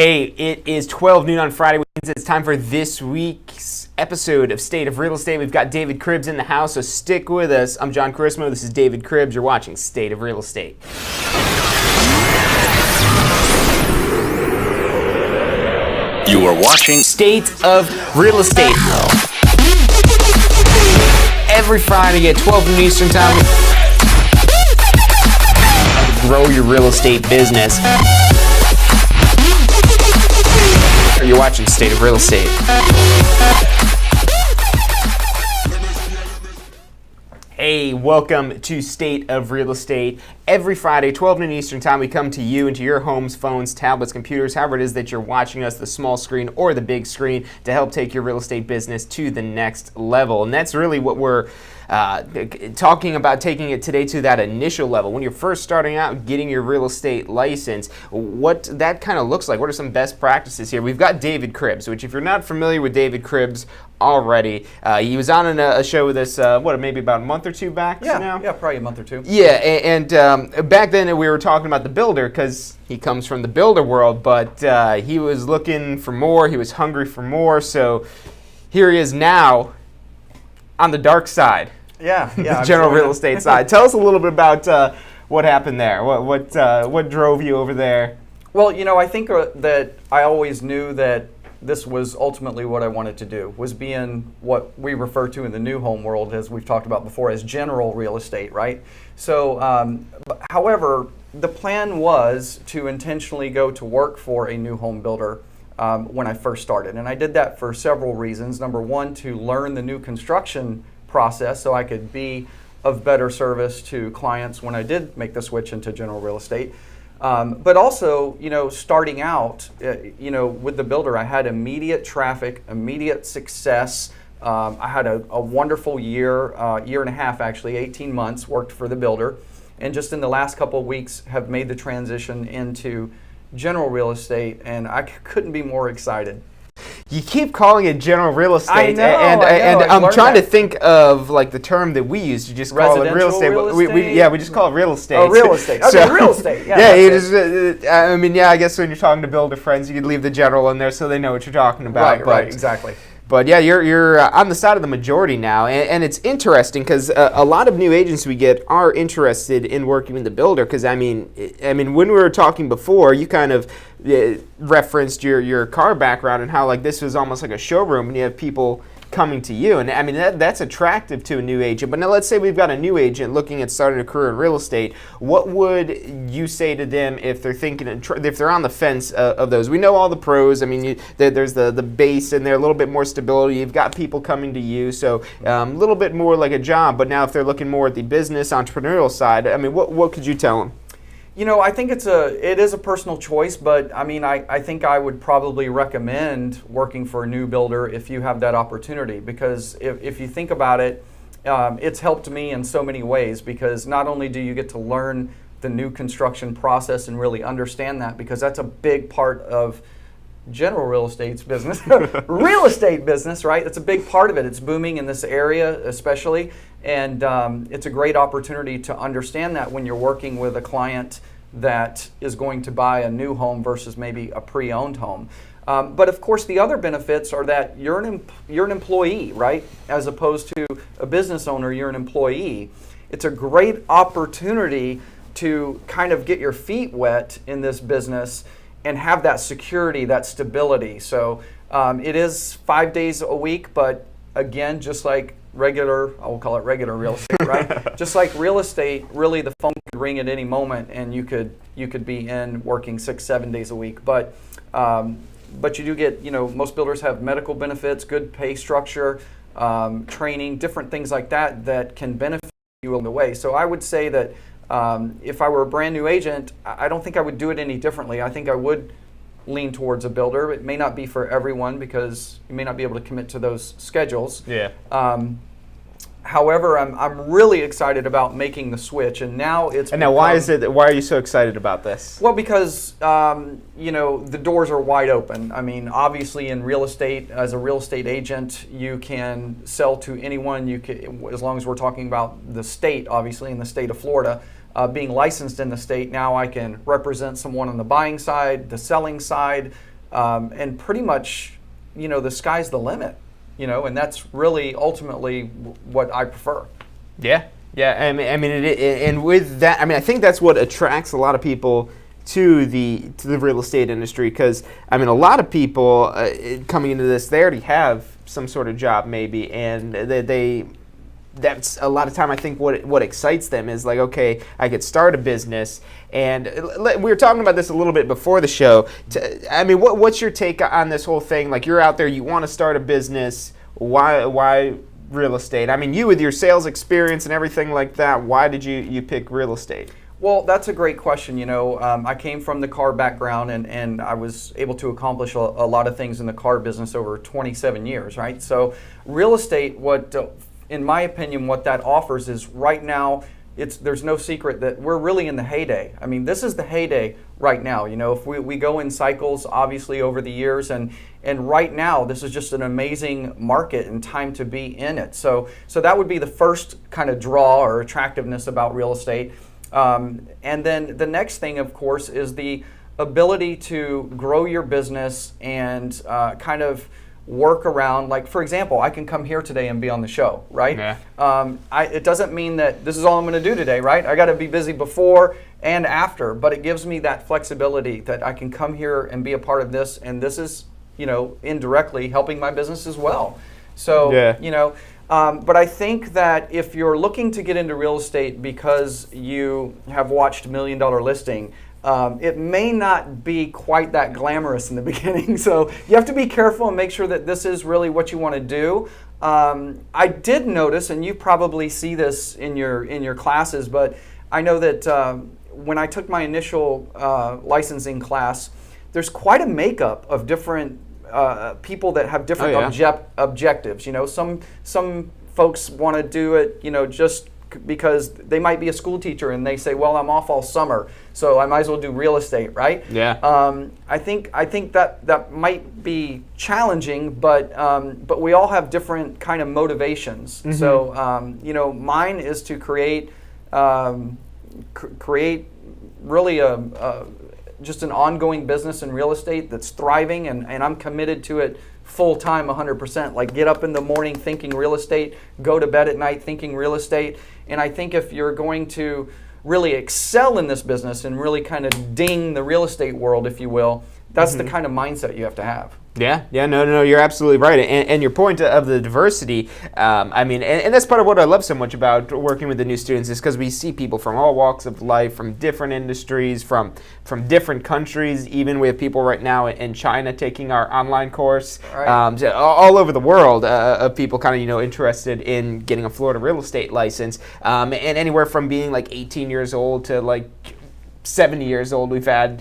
Hey, it is 12 noon on Friday, which means it's time for this week's episode of State of Real Estate. We've got David Cribbs in the house, so stick with us. I'm John Carissimo. This is David Cribbs. You're watching State of Real Estate. You are watching State of Real Estate. Every Friday at 12 noon Eastern Time. Grow your real estate business. You're watching State of Real Estate. Hey, welcome to State of Real Estate. Every Friday, 12 noon Eastern Time, we come to you and to your homes, phones, tablets, computers, however it is that you're watching us, the small screen or the big screen, to help take your real estate business to the next level. And that's really what we're talking about, taking it today to that initial level. When you're first starting out, getting your real estate license, what that kind of looks like. What are some best practices here? We've got David Cribbs, which if you're not familiar with David Cribbs already, he was on a show with us, maybe about a month or two back now? Yeah, probably a month or two. Yeah, and back then we were talking about the builder because he comes from the builder world, but he was looking for more, he was hungry for more, so here he is now on the dark side. Yeah. The general real estate side. Tell us a little bit about what happened there. What drove you over there? Well, I think that I always knew that this was ultimately what I wanted to do, was be in what we refer to in the new home world, as we've talked about before, as general real estate, right? So, however, the plan was to intentionally go to work for a new home builder when I first started. And I did that for several reasons. Number one, to learn the new construction process so I could be of better service to clients when I did make the switch into general real estate. But also, starting out, with the builder, I had immediate traffic, immediate success. I had a wonderful year and a half, actually, 18 months, worked for the builder. And just in the last couple of weeks have made the transition into general real estate, and I couldn't be more excited. You keep calling it general real estate, I know, and I'm trying that. to think of like the term that we use. You just call it real estate. We just call it real estate. Oh, real estate. Okay, real estate. Yeah, I guess when you're talking to builder friends, you could leave the general in there so they know what you're talking about. Right, exactly. But yeah, you're on the side of the majority now, and it's interesting because a lot of new agents we get are interested in working with the builder. Because I mean, when we were talking before, you kind of referenced your car background and how like this was almost like a showroom, and you have people coming to you, and I mean that's attractive to a new agent. But now let's say we've got a new agent looking at starting a career in real estate. What would you say to them if they're thinking, if they're on the fence of those? We know all the pros. I mean, there's the base and there, a little bit more stability. You've got people coming to you, so a little bit more like a job. But now if they're looking more at the business entrepreneurial side, I mean, what could you tell them? I think it is a personal choice, but I mean, I think I would probably recommend working for a new builder if you have that opportunity, because if you think about it, it's helped me in so many ways, because not only do you get to learn the new construction process and really understand that, because that's a big part of general real estate's business, real estate business, right? That's a big part of it. It's booming in this area especially, and it's a great opportunity to understand that when you're working with a client that is going to buy a new home versus maybe a pre-owned home. But of course, the other benefits are that you're an employee, right? As opposed to a business owner, you're an employee. It's a great opportunity to kind of get your feet wet in this business and have that security, that stability. So it is 5 days a week, but again, just like regular, I will call it regular real estate, right? Just like real estate, really the phone could ring at any moment and you could be in working 6-7 days a week. But you do get, most builders have medical benefits, good pay structure, training, different things like that can benefit you along the way. So I would say that if I were a brand new agent, I don't think I would do it any differently. I think I would lean towards a builder. It may not be for everyone because you may not be able to commit to those schedules. Yeah. However, I'm really excited about making the switch, and now it's. And now, why are you so excited about this? Well, because the doors are wide open. I mean, obviously, in real estate, as a real estate agent, you can sell to anyone. You can, as long as we're talking about the state, obviously, in the state of Florida. Being licensed in the state, now I can represent someone on the buying side, the selling side, and pretty much, the sky's the limit, and that's really ultimately what I prefer. Yeah, yeah. And with that, I think that's what attracts a lot of people to the real estate industry, because a lot of people coming into this, they already have some sort of job maybe, and that's a lot of time. I think what excites them is like, okay, I could start a business. And we were talking about this a little bit before the show. What's your take on this whole thing? Like, you're out there, you want to start a business. Why real estate? You with your sales experience and everything like that, why did you pick real estate? Well, that's a great question. I came from the car background, and I was able to accomplish a lot of things in the car business over 27 years, right? So real estate, in my opinion, what that offers is right now, there's no secret that we're really in the heyday. This is the heyday right now. If we go in cycles, obviously, over the years, and right now, this is just an amazing market and time to be in it. So that would be the first kind of draw or attractiveness about real estate. And then the next thing, of course, is the ability to grow your business and kind of work around. Like, for example, I can come here today and be on the show, right? Yeah. It doesn't mean that this is all I'm going to do today, right? I got to be busy before and after, but it gives me that flexibility that I can come here and be a part of this, and this is, indirectly helping my business as well. So, yeah. But I think that if you're looking to get into real estate because you have watched $1 Million Listing, it may not be quite that glamorous in the beginning. So you have to be careful and make sure that this is really what you want to do. I did notice, and you probably see this in your classes, but I know that when I took my initial licensing class, there's quite a makeup of different people that have different objectives. Some folks want to do it, just because they might be a school teacher and they say, well, I'm off all summer, so I might as well do real estate, right? Yeah. I think that might be challenging, but we all have different kind of motivations. Mm-hmm. So mine is to create really just an ongoing business in real estate that's thriving, and I'm committed to it full time, 100%. Like, get up in the morning thinking real estate, go to bed at night thinking real estate. And I think if you're going to really excel in this business and really kind of ding the real estate world, if you will, that's the kind of mindset you have to have. Yeah, no, you're absolutely right. And your point of the diversity, and that's part of what I love so much about working with the new students, is because we see people from all walks of life, from different industries, from different countries. Even we have people right now in China taking our online course, right. All over the world of people kind of, interested in getting a Florida real estate license, and anywhere from being like 18 years old to like 70 years old we've had,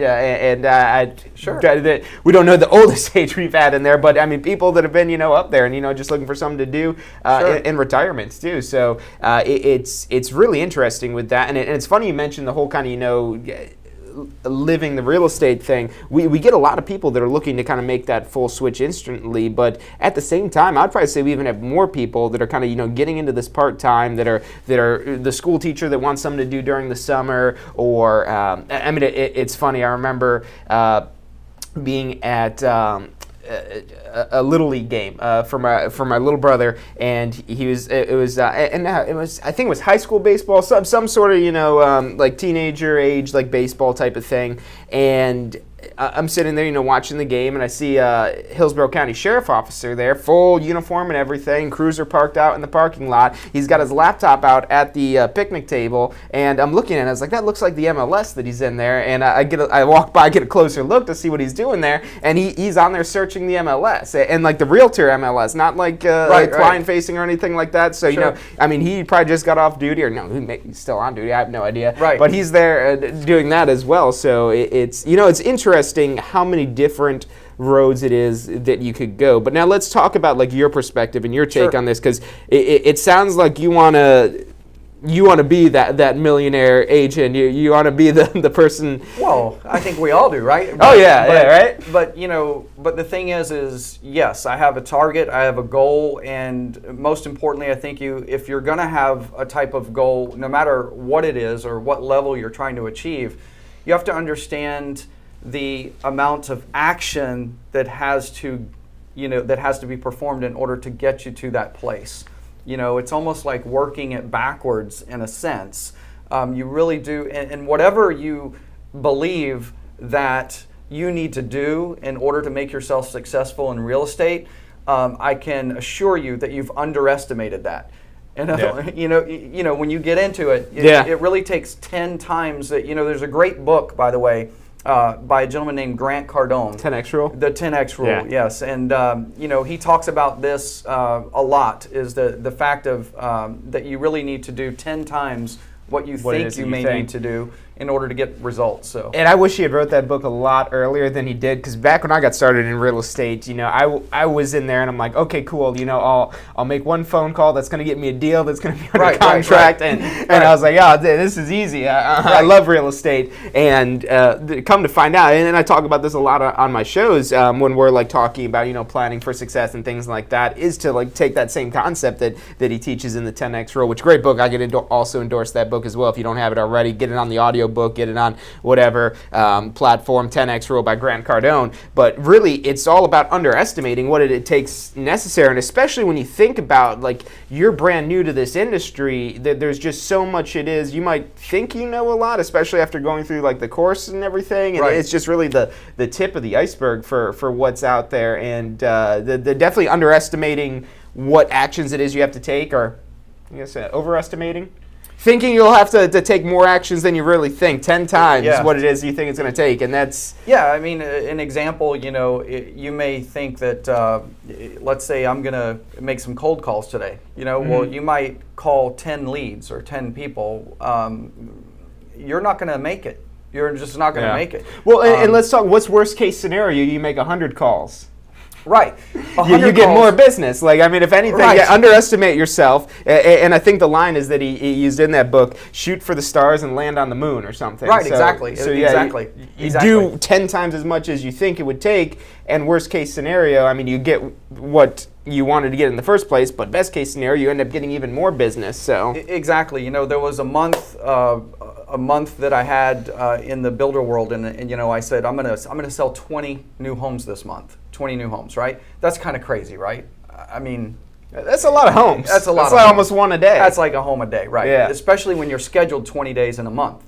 Sure. We don't know the oldest age we've had in there, but people that have been, up there and, just looking for something to do Sure. in retirements too. So it's really interesting with that. And it's funny you mentioned the whole kind of, living the real estate thing. We get a lot of people that are looking to kind of make that full switch instantly, but at the same time, I'd probably say we even have more people that are kind of, getting into this part-time, that are the school teacher that wants something to do during the summer, or it's funny. I remember being at a little league game for my little brother, and it was I think it was high school baseball, some sort of like teenager age, like baseball type of thing, and I'm sitting there, watching the game, and I see Hillsborough County Sheriff Officer there, full uniform and everything, cruiser parked out in the parking lot. He's got his laptop out at the picnic table, and I'm looking at it. I was like, that looks like the MLS that he's in there. And I walk by, get a closer look to see what he's doing there, and he's on there searching the MLS, and like the Realtor MLS, not like client facing or anything like that. So Sure. he probably just got off duty, or no, he's still on duty. I have no idea. Right. But he's there doing that as well. So it's interesting how many different roads it is that you could go. But now let's talk about like your perspective and your take Sure. on this, because it sounds like you want to be that millionaire agent. You want to be the person. Well, I think we all do, right? Right. But the thing is yes, I have a target, I have a goal, and most importantly, I think if you're going to have a type of goal, no matter what it is or what level you're trying to achieve, you have to understand the amount of action that has to be performed in order to get you to that place. It's almost like working it backwards in a sense. You really do, and whatever you believe that you need to do in order to make yourself successful in real estate, I can assure you that you've underestimated that. And when you get into it, it really takes 10 times that. There's a great book, by the way, by a gentleman named Grant Cardone. 10X rule? The 10X rule, yes. And, he talks about this a lot, is the fact of that you really need to do 10 times what you think you may need to do in order to get results. So, and I wish he had wrote that book a lot earlier than he did, because back when I got started in real estate, I was in there and I'm like, okay, cool, I'll make one phone call that's going to get me a deal that's going to be under contract, and I was like, oh, this is easy. I love real estate, and come to find out, and I talk about this a lot on my shows when we're like talking about planning for success and things like that, is to like take that same concept that he teaches in the 10X rule, which great book. I could also endorse that book as well if you don't have it already. Get it on the audio book, get it on whatever platform, 10X rule by Grant Cardone. But really, it's all about underestimating what it takes necessary, and especially when you think about, like, you're brand new to this industry, there's just so much it is. You might think you know a lot, especially after going through like the course and everything, and it's just really the tip of the iceberg for what's out there, and the definitely underestimating what actions it is you have to take, or I guess overestimating. Thinking you'll have to take more actions than you really think, 10 times what it is you think it's going to take, and that's... Yeah, I mean, an example, you may think that, let's say I'm going to make some cold calls today. Well, you might call 10 leads or 10 people. You're not going to make it. You're just not going to make it. Well, and let's talk, what's worst case scenario? You make 100 calls. Right. You get more business. Like, I mean, if anything, underestimate yourself. And I think the line is that he used in that book, shoot for the stars and land on the moon or something. Right, so, exactly. So you exactly. do 10 times as much as you think it would take, and worst case scenario, I mean, you get what you wanted to get in the first place, but best case scenario, you end up getting even more business. So exactly. There was a month that I had in the builder world, and I said I'm gonna sell 20 new homes this month. 20 new homes, right? That's kind of crazy, right? I mean, that's a lot of homes. That's a lot. That's like almost one a day. That's like a home a day, right? Yeah. Especially when you're scheduled 20 days in a month.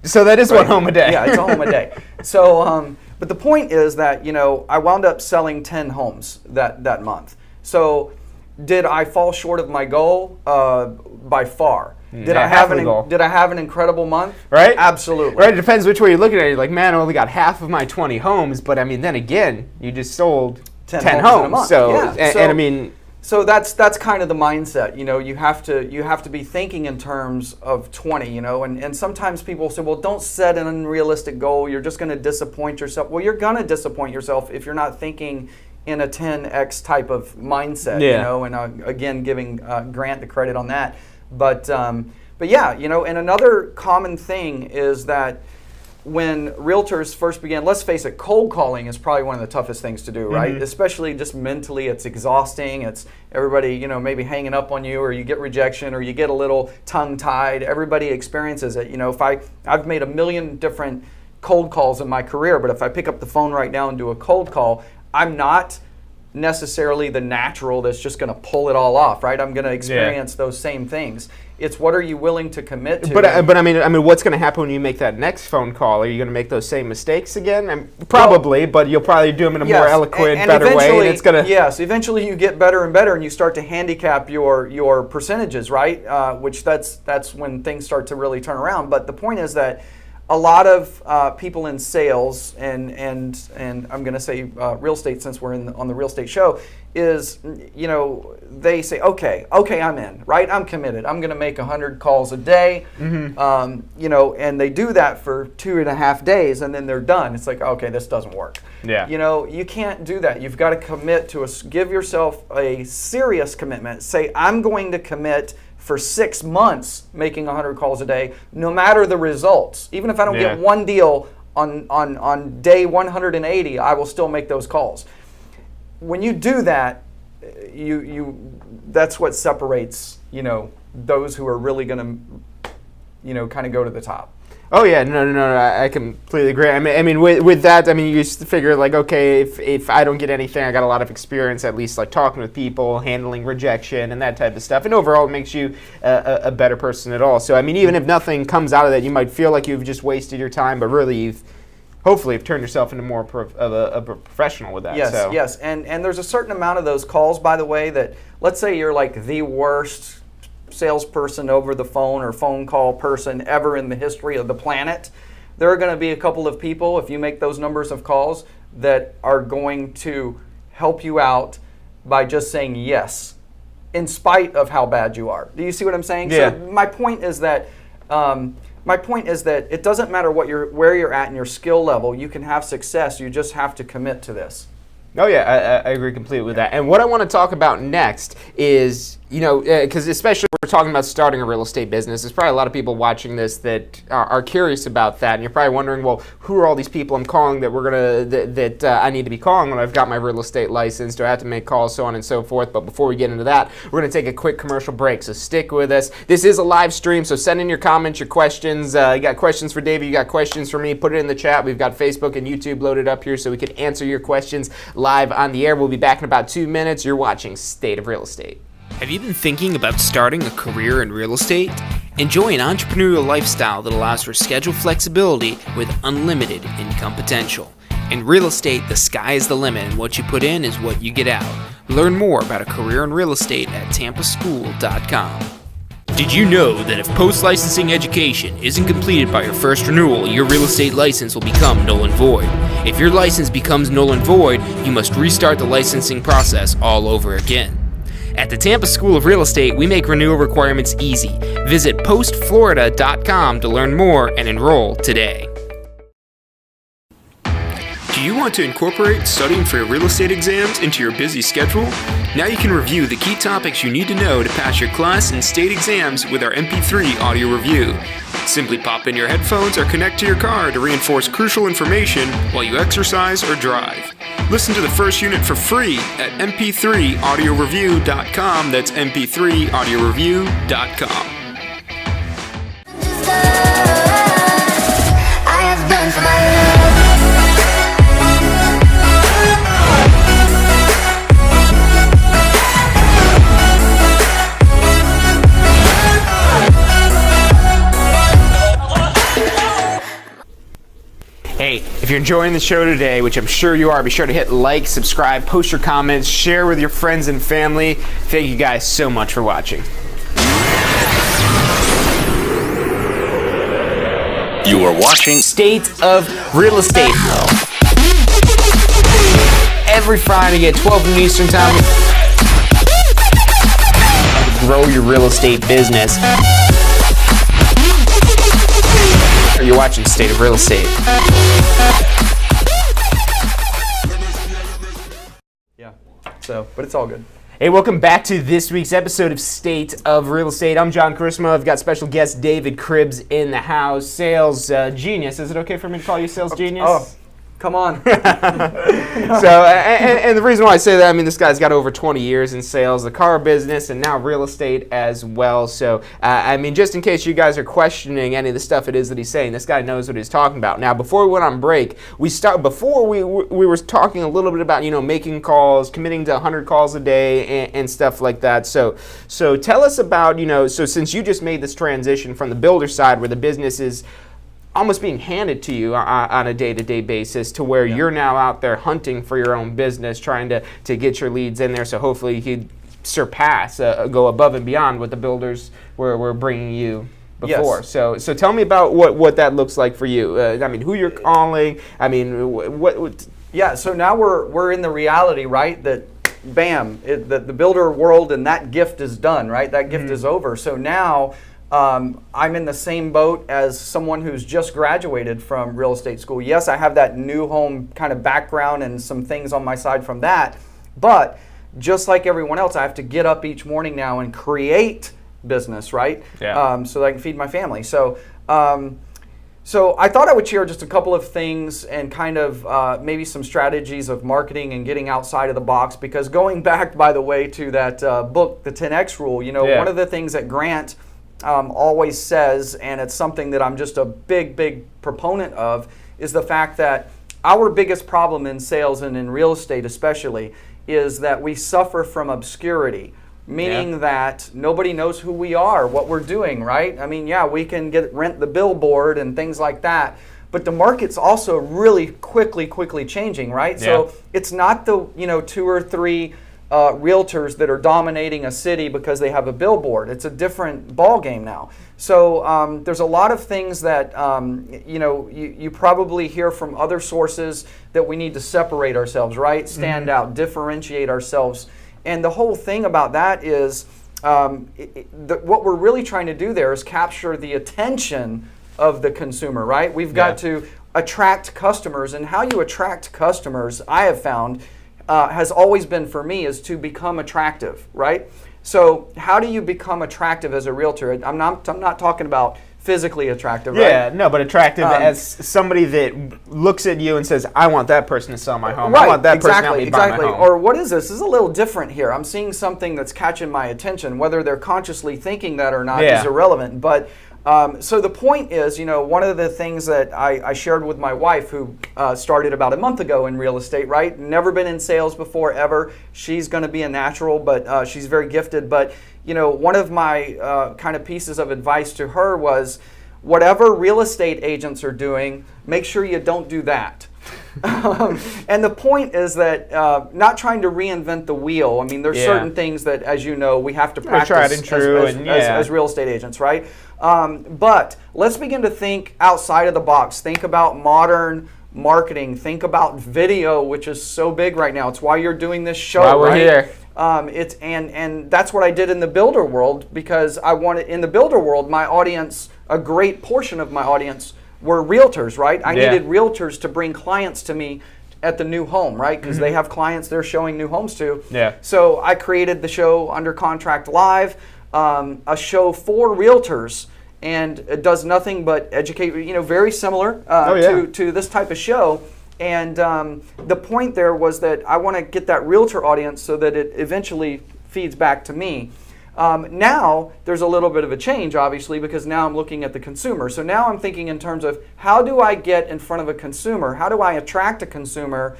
So that is one home a day. Yeah, it's a home a day. So, but the point is that I wound up selling 10 homes that month. So, did I fall short of my goal? By far. Did I have an incredible month? Right? Absolutely. Right. It depends which way you're looking at it. You're like, man, I only got half of my 20 homes, but I mean, then again, you just sold 10 homes. In a month. So, yeah. and I mean, so that's kind of the mindset. You have to be thinking in terms of 20. And sometimes people say, well, don't set an unrealistic goal. You're just going to disappoint yourself. Well, you're going to disappoint yourself if you're not thinking in a 10x type of mindset. And again, giving Grant the credit on that. But yeah, and another common thing is that when realtors first began, let's face it, cold calling is probably one of the toughest things to do, right? Mm-hmm. Especially just mentally, it's exhausting. It's everybody, maybe hanging up on you, or you get rejection, or you get a little tongue-tied. Everybody experiences it. If I've made 1 million different cold calls in my career, but if I pick up the phone right now and do a cold call, I'm not necessarily the natural that's just going to pull it all off, right? I'm going to experience those same things. It's what are you willing to commit to? But I mean, what's going to happen when you make that next phone call? Are you going to make those same mistakes again? Probably, but you'll probably do them in a more eloquent, better way. And it's going to eventually you get better and better, and you start to handicap your percentages, right? Which that's when things start to really turn around. But the point is that a lot of people in sales and I'm going to say real estate, since we're on the real estate show, is they say okay, I'm in, right? I'm committed. I'm going to make 100 calls a day, and they do that for 2.5 days, and then they're done. It's like, okay, this doesn't work. Yeah. You can't do that. You've got to commit to give yourself a serious commitment. Say, I'm going to commit for 6 months making 100 calls a day, no matter the results. Even if I don't get one deal on day 180, I will still make those calls. When you do that, that's what separates those who are really going to kind of go to the top. Oh yeah, no, I completely agree. I mean, with that, I mean, you just figure like, okay, if I don't get anything, I got a lot of experience, at least like talking with people, handling rejection, and that type of stuff, and overall, it makes you a better person at all. So, I mean, even if nothing comes out of that, you might feel like you've just wasted your time, but really, hopefully you've turned yourself into more of a professional with that. Yes, so. yes, and there's a certain amount of those calls, by the way, that let's say you're like the worst salesperson over the phone or phone call person ever in the history of the planet. There are going to be a couple of people, if you make those numbers of calls, that are going to help you out by just saying yes, in spite of how bad you are. Do you see what I'm saying? Yeah. So my point is that it doesn't matter where you're at in your skill level. You can have success. You just have to commit to this. Oh yeah, I agree completely with that. And what I want to talk about next is, because especially when we're talking about starting a real estate business, there's probably a lot of people watching this that are curious about that, and you're probably wondering, well, who are all these people I'm calling that I need to be calling when I've got my real estate license? Do I have to make calls, so on and so forth? But before we get into that, we're going to take a quick commercial break, so stick with us. This is a live stream, so send in your comments, your questions. You got questions for David, you got questions for me, put it in the chat. We've got Facebook and YouTube loaded up here so we can answer your questions live on the air. We'll be back in about 2 minutes. You're watching State of Real Estate. Have you been thinking about starting a career in real estate? Enjoy an entrepreneurial lifestyle that allows for schedule flexibility with unlimited income potential. In real estate, the sky is the limit, and what you put in is what you get out. Learn more about a career in real estate at tampaschool.com. Did you know that if post-licensing education isn't completed by your first renewal, your real estate license will become null and void? If your license becomes null and void, you must restart the licensing process all over again. At the Tampa School of Real Estate, we make renewal requirements easy. Visit postflorida.com to learn more and enroll today. Do you want to incorporate studying for your real estate exams into your busy schedule? Now you can review the key topics you need to know to pass your class and state exams with our MP3 audio review. Simply pop in your headphones or connect to your car to reinforce crucial information while you exercise or drive. Listen to the first unit for free at mp3audioreview.com. That's mp3audioreview.com. I have done for my love. Hey, if you're enjoying the show today, which I'm sure you are, be sure to hit like, subscribe, post your comments, share with your friends and family. Thank you guys so much for watching. You are watching State of Real Estate. Every Friday at 12 noon Eastern Time. Grow your real estate business. You're watching State of Real Estate. Yeah. So, but it's all good. Hey, welcome back to this week's episode of State of Real Estate. I'm John Carissimo. I've got special guest David Cribbs in the house. Sales genius. Is it okay for me to call you sales genius? Oh, come on. And the reason why I say that, I mean, this guy's got over 20 years in sales, the car business, and now real estate as well. So, I mean, just in case you guys are questioning any of the stuff it is that he's saying, this guy knows what he's talking about. Now, before we went on break, we were talking a little bit about, making calls, committing to 100 calls a day and stuff like that. So tell us about, so since you just made this transition from the builder side where the business is almost being handed to you on a day-to-day basis to where you're now out there hunting for your own business, trying to get your leads in there, so hopefully you could surpass, go above and beyond what the builders were bringing you before. Yes. So tell me about what that looks like for you. I mean, who you're calling. I mean, what Yeah, so now we're in the reality, right, that bam, the builder world and that gift is done, right? That gift is over. So now I'm in the same boat as someone who's just graduated from real estate school. Yes, I have that new home kind of background and some things on my side from that, but just like everyone else, I have to get up each morning now and create business, right? Yeah. So that I can feed my family. So I thought I would share just a couple of things and kind of maybe some strategies of marketing and getting outside of the box, because going back, by the way, to that book, The 10X Rule, one of the things that Grant always says, and it's something that I'm just a big proponent of, is the fact that our biggest problem in sales and in real estate especially is that we suffer from obscurity. Meaning that nobody knows who we are, what we're doing, right? I mean, yeah, we can rent the billboard and things like that, but the market's also really quickly changing, right? Yeah. So it's not the 2 or 3 realtors that are dominating a city because they have a billboard. It's a different ball game now. So there's a lot of things that you probably hear from other sources that we need to separate ourselves, right? Stand out, differentiate ourselves. And the whole thing about that is what we're really trying to do there is capture the attention of the consumer, right? We've got to attract customers, and how you attract customers, I have found, has always been for me is to become attractive, right? So how do you become attractive as a realtor? I'm not talking about physically attractive, right? Yeah, no, but attractive as somebody that looks at you and says, I want that person to sell my home. Right, I want that person to help me buy my home. Or what is this? This is a little different here. I'm seeing something that's catching my attention. Whether they're consciously thinking that or not is irrelevant. But so the point is, one of the things that I shared with my wife, who started about a month ago in real estate, right? Never been in sales before, ever. She's going to be a natural, but she's very gifted. But one of my kind of pieces of advice to her was, whatever real estate agents are doing, make sure you don't do that. And the point is that not trying to reinvent the wheel. I mean, there's certain things that, as you know, we have to practice as real estate agents, right? But let's begin to think outside of the box. Think about modern marketing. Think about video, which is so big right now. It's why you're doing this show, Why we're right? here. And that's what I did in the builder world, because I wanted, in the builder world, my audience, a great portion of my audience were realtors, right? I needed realtors to bring clients to me at the new home, right? Because they have clients they're showing new homes to. Yeah. So I created the show Under Contract Live, a show for realtors, and it does nothing but educate, very similar to this type of show. And the point there was that I want to get that realtor audience so that it eventually feeds back to me. Now there's a little bit of a change, obviously, because now I'm looking at the consumer. So now I'm thinking in terms of, how do I get in front of a consumer? How do I attract a consumer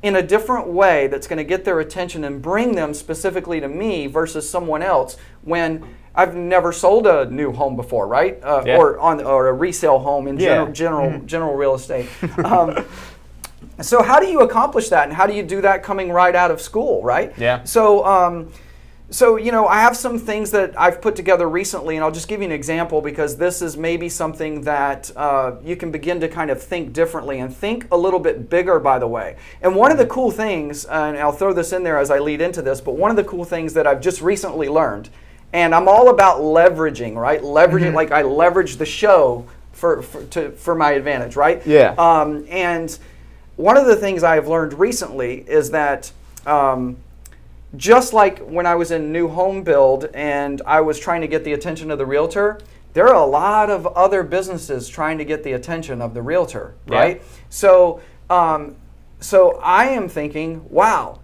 in a different way that's going to get their attention and bring them specifically to me versus someone else, when I've never sold a new home before, right? Or a resale home in general real estate. So how do you accomplish that, and how do you do that coming right out of school, right? Yeah. So, I have some things that I've put together recently, and I'll just give you an example, because this is maybe something that you can begin to kind of think differently and think a little bit bigger, by the way. And one of the cool things, and I'll throw this in there as I lead into this, but one of the cool things that I've just recently learned, and I'm all about leveraging, right? Leveraging, like I leverage the show for my advantage, right? Yeah. And one of the things I have learned recently is that just like when I was in new home build and I was trying to get the attention of the realtor, there are a lot of other businesses trying to get the attention of the realtor, right? Yeah. So I am thinking, wow,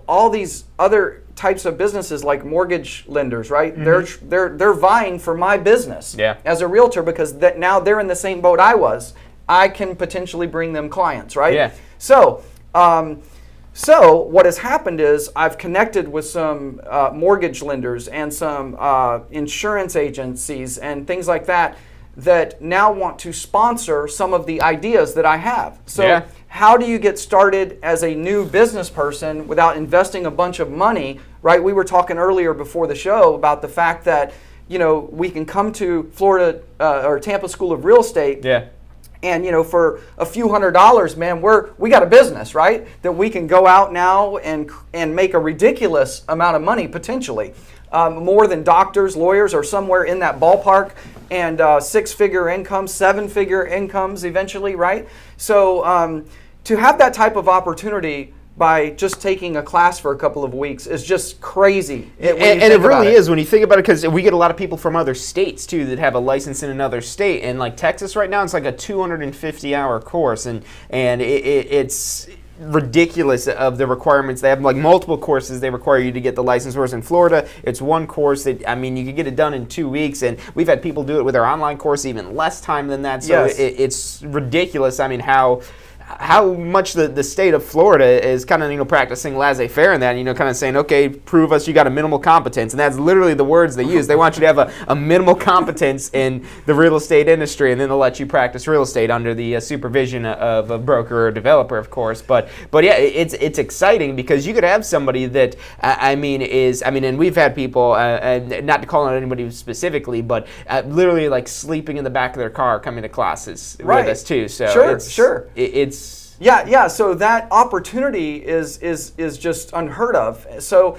all these other types of businesses like mortgage lenders, right? They're vying for my business as a realtor, because now they're in the same boat I was. I can potentially bring them clients, right? Yeah. So what has happened is I've connected with some mortgage lenders and some insurance agencies and things like that now want to sponsor some of the ideas that I have. So how do you get started as a new business person without investing a bunch of money, right? We were talking earlier before the show about the fact that, we can come to Florida or Tampa School of Real Estate. Yeah. And for a few $100s, man, we got a business, right? That we can go out now and make a ridiculous amount of money potentially, more than doctors, lawyers, or somewhere in that ballpark, and 6-figure incomes, 7-figure incomes eventually, right? So to have that type of opportunity by just taking a class for a couple of weeks is just crazy. And it really is when you think about it, because we get a lot of people from other states too that have a license in another state. And like Texas right now, it's like a 250-hour course, and it's ridiculous of the requirements. They have like multiple courses they require you to get the license. Whereas in Florida, it's one course that, I mean, you can get it done in 2 weeks, and we've had people do it with our online course even less time than that. So Yes. it's ridiculous. I mean, how much the state of Florida is kind of, practicing laissez-faire in that, kind of saying, okay, prove us you got a minimal competence. And that's literally the words they use. They want you to have a minimal competence in the real estate industry, and then they'll let you practice real estate under the supervision of a broker or developer, of course. But yeah, it's exciting because you could have somebody that, and we've had people, and not to call out anybody specifically, but literally like sleeping in the back of their car coming to classes Right. with us too. So Sure. It's Yeah. So that opportunity is just unheard of. So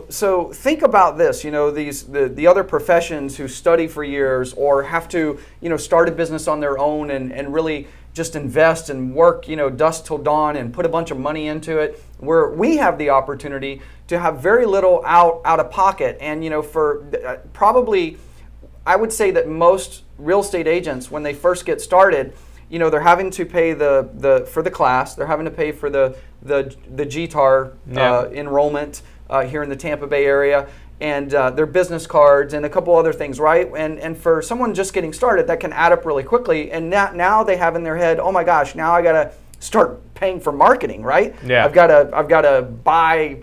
so think about this. The other professions who study for years or have to start a business on their own and really just invest and work dusk till dawn and put a bunch of money into it. Where we have the opportunity to have very little out of pocket, and for probably, I would say that most real estate agents, when they first get started, they're having to pay for the class. They're having to pay for the GTAR enrollment here in the Tampa Bay area, and their business cards and a couple other things, right? And for someone just getting started, that can add up really quickly. And now they have in their head, oh my gosh, now I got to start paying for marketing, right? Yeah. I've got to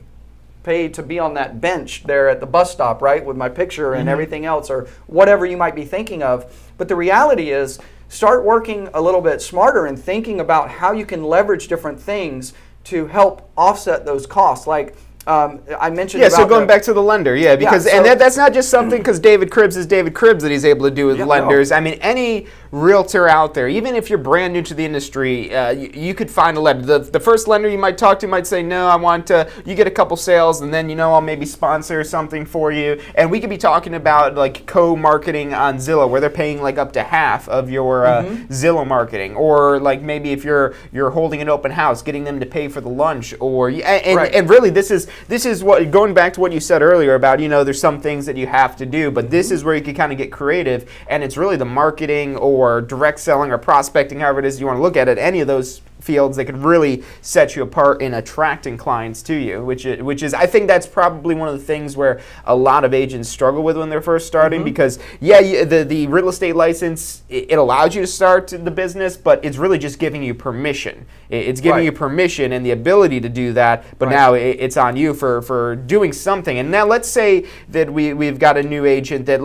pay to be on that bench there at the bus stop, right, with my picture and everything else, or whatever you might be thinking of. But the reality is, start working a little bit smarter and thinking about how you can leverage different things to help offset those costs. Like I mentioned. Yeah, so going back to the lender, because that's not just something because David Cribbs is David Cribbs that he's able to do with lenders. No. I mean, any realtor out there, even if you're brand new to the industry, you could find a lender. The first lender you might talk to might say, no, I want to, you get a couple sales, and then, I'll maybe sponsor something for you. And we could be talking about like co-marketing on Zillow, where they're paying like up to half of your Zillow marketing. Or like maybe if you're holding an open house, getting them to pay for the lunch. Or and really this is what, going back to what you said earlier about, there's some things that you have to do, but this is where you can kind of get creative, and it's really the marketing or direct selling or prospecting, however it is you want to look at it, any of those fields that could really set you apart in attracting clients to you, which is I think that's probably one of the things where a lot of agents struggle with when they're first starting, because the real estate license, it allows you to start the business, but it's really just giving you permission. It's giving you permission and the ability to do that, but now it's on you for doing something. And now let's say that we've got a new agent that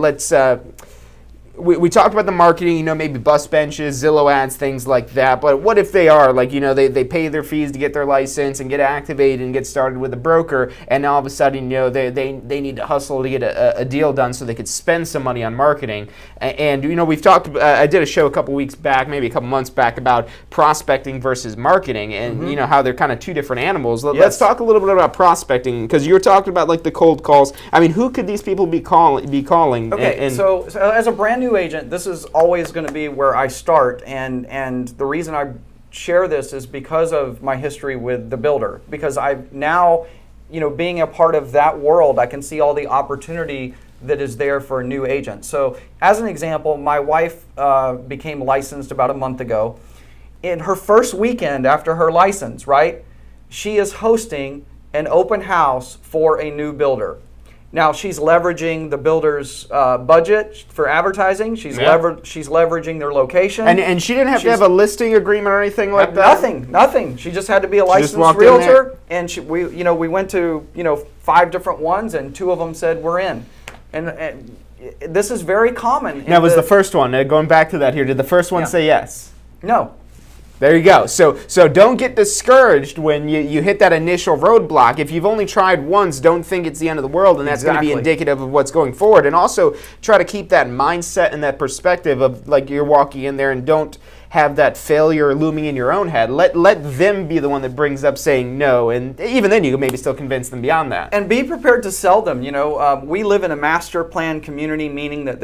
we talked about the marketing, maybe bus benches, Zillow ads, things like that. But what if they are like, they pay their fees to get their license and get activated and get started with a broker, and all of a sudden, they need to hustle to get a deal done so they could spend some money on marketing. And we've talked. I did a show a couple weeks back, maybe a couple months back, about prospecting versus marketing, and how they're kind of two different animals. Let's talk a little bit about prospecting, because you were talking about like the cold calls. I mean, who could these people be calling? Okay, so as a brand new agent, this is always going to be where I start, and the reason I share this is because of my history with the builder, because I've now, being a part of that world, I can see all the opportunity that is there for a new agent. So as an example, my wife became licensed about a month ago. In her first weekend after her license, right, she is hosting an open house for a new builder. Now she's leveraging the builder's budget for advertising. She's leveraging their location. And she didn't have to have a listing agreement or anything like that. Nothing. She just had to be a licensed realtor. And we went to 5 different ones, and 2 of them said we're in. And this is very common. Now was the first one, going back to that here, did the first one say yes? No. There you go. So don't get discouraged when you hit that initial roadblock. If you've only tried once, don't think it's the end of the world, and that's going to be indicative of what's going forward. And also try to keep that mindset and that perspective of like you're walking in there, and don't have that failure looming in your own head. Let them be the one that brings up saying no, and even then you can maybe still convince them beyond that. And be prepared to sell them. We live in a master plan community, meaning that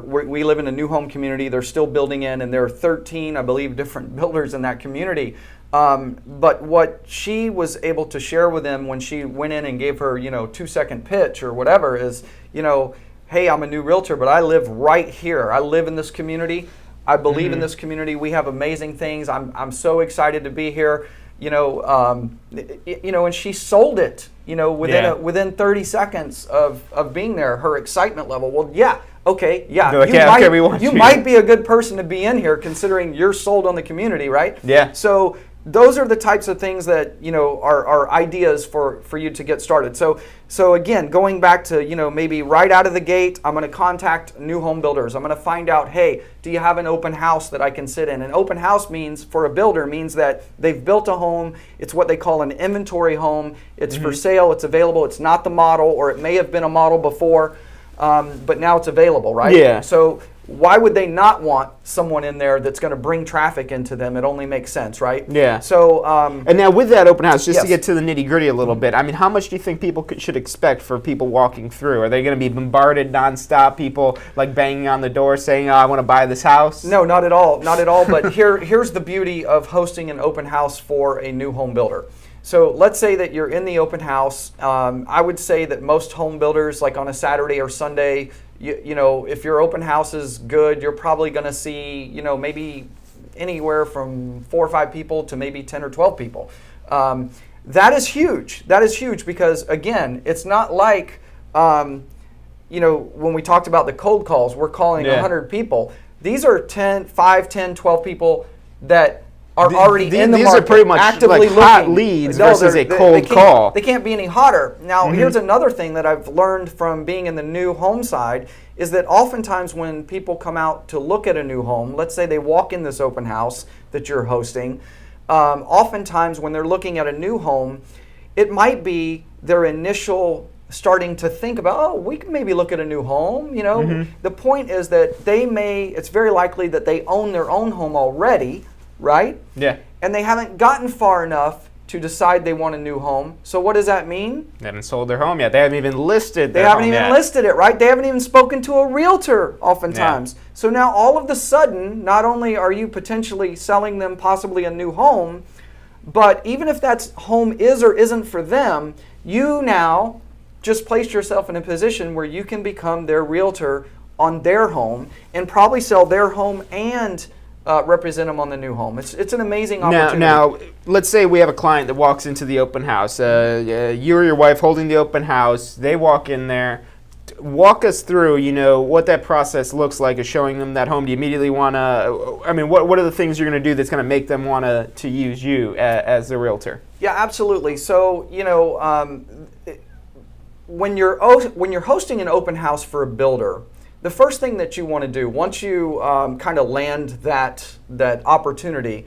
we live in a new home community. They're still building in, and there are 13, I believe, different builders in that community. But what she was able to share with them when she went in and gave her 2-second pitch or whatever is, hey, I'm a new realtor, but I live right here. I live in this community. I believe in this community. We have amazing things. I'm so excited to be here. And she sold it, within 30 seconds of being there. Her excitement level. Well, yeah. Okay, yeah. They're like, we want you might be a good person to be in here considering you're sold on the community, right? Yeah. So those are the types of things that, are ideas for you to get started. So again, going back to, maybe right out of the gate, I'm going to contact new home builders. I'm going to find out, hey, do you have an open house that I can sit in? An open house means, for a builder, means that they've built a home. It's what they call an inventory home. It's for sale. It's available. It's not the model, or it may have been a model before. But now it's available, right? Yeah. So why would they not want someone in there that's going to bring traffic into them? It only makes sense, right? Yeah. So and now with that open house, just to yes. get to the nitty gritty a little bit, I mean, how much do you think people should expect for people walking through? Are they going to be bombarded nonstop? People like banging on the door saying, "Oh, I want to buy this house"? No, not at all, not at all. But here's the beauty of hosting an open house for a new home builder. So let's say that you're in the open house. I would say that most home builders, like on a Saturday or Sunday, if your open house is good, you're probably going to see, maybe anywhere from 4 or 5 people to maybe 10 or 12 people. That is huge. That is huge because, again, it's not like, when we talked about the cold calls, we're calling 100 people. These are 5, 10, 12 people that are already in the these market, are pretty much actively like hot looking. leads No, versus a cold they call. They can't be any hotter. Now, here's another thing that I've learned from being in the new home side is that oftentimes when people come out to look at a new home, let's say they walk in this open house that you're hosting, oftentimes when they're looking at a new home, it might be their initial starting to think about, oh, we can maybe look at a new home. The point is that it's very likely that they own their own home already, right? Yeah. And they haven't gotten far enough to decide they want a new home. So what does that mean? They haven't sold their home yet. They haven't even listed their They haven't home even yet. listed it, right? They haven't even spoken to a realtor oftentimes. Yeah. So now all of a sudden, not only are you potentially selling them possibly a new home, but even if that home is or isn't for them, you now just placed yourself in a position where you can become their realtor on their home and probably sell their home and represent them on the new home. It's an amazing opportunity. Now, let's say we have a client that walks into the open house. You or your wife holding the open house. They walk in there. Walk us through, what that process looks like of showing them that home. Do you immediately want to, what are the things you're going to do that's going to make them want to use you as a realtor? Yeah, absolutely. So, when you're hosting an open house for a builder, the first thing that you want to do once you kind of land that opportunity,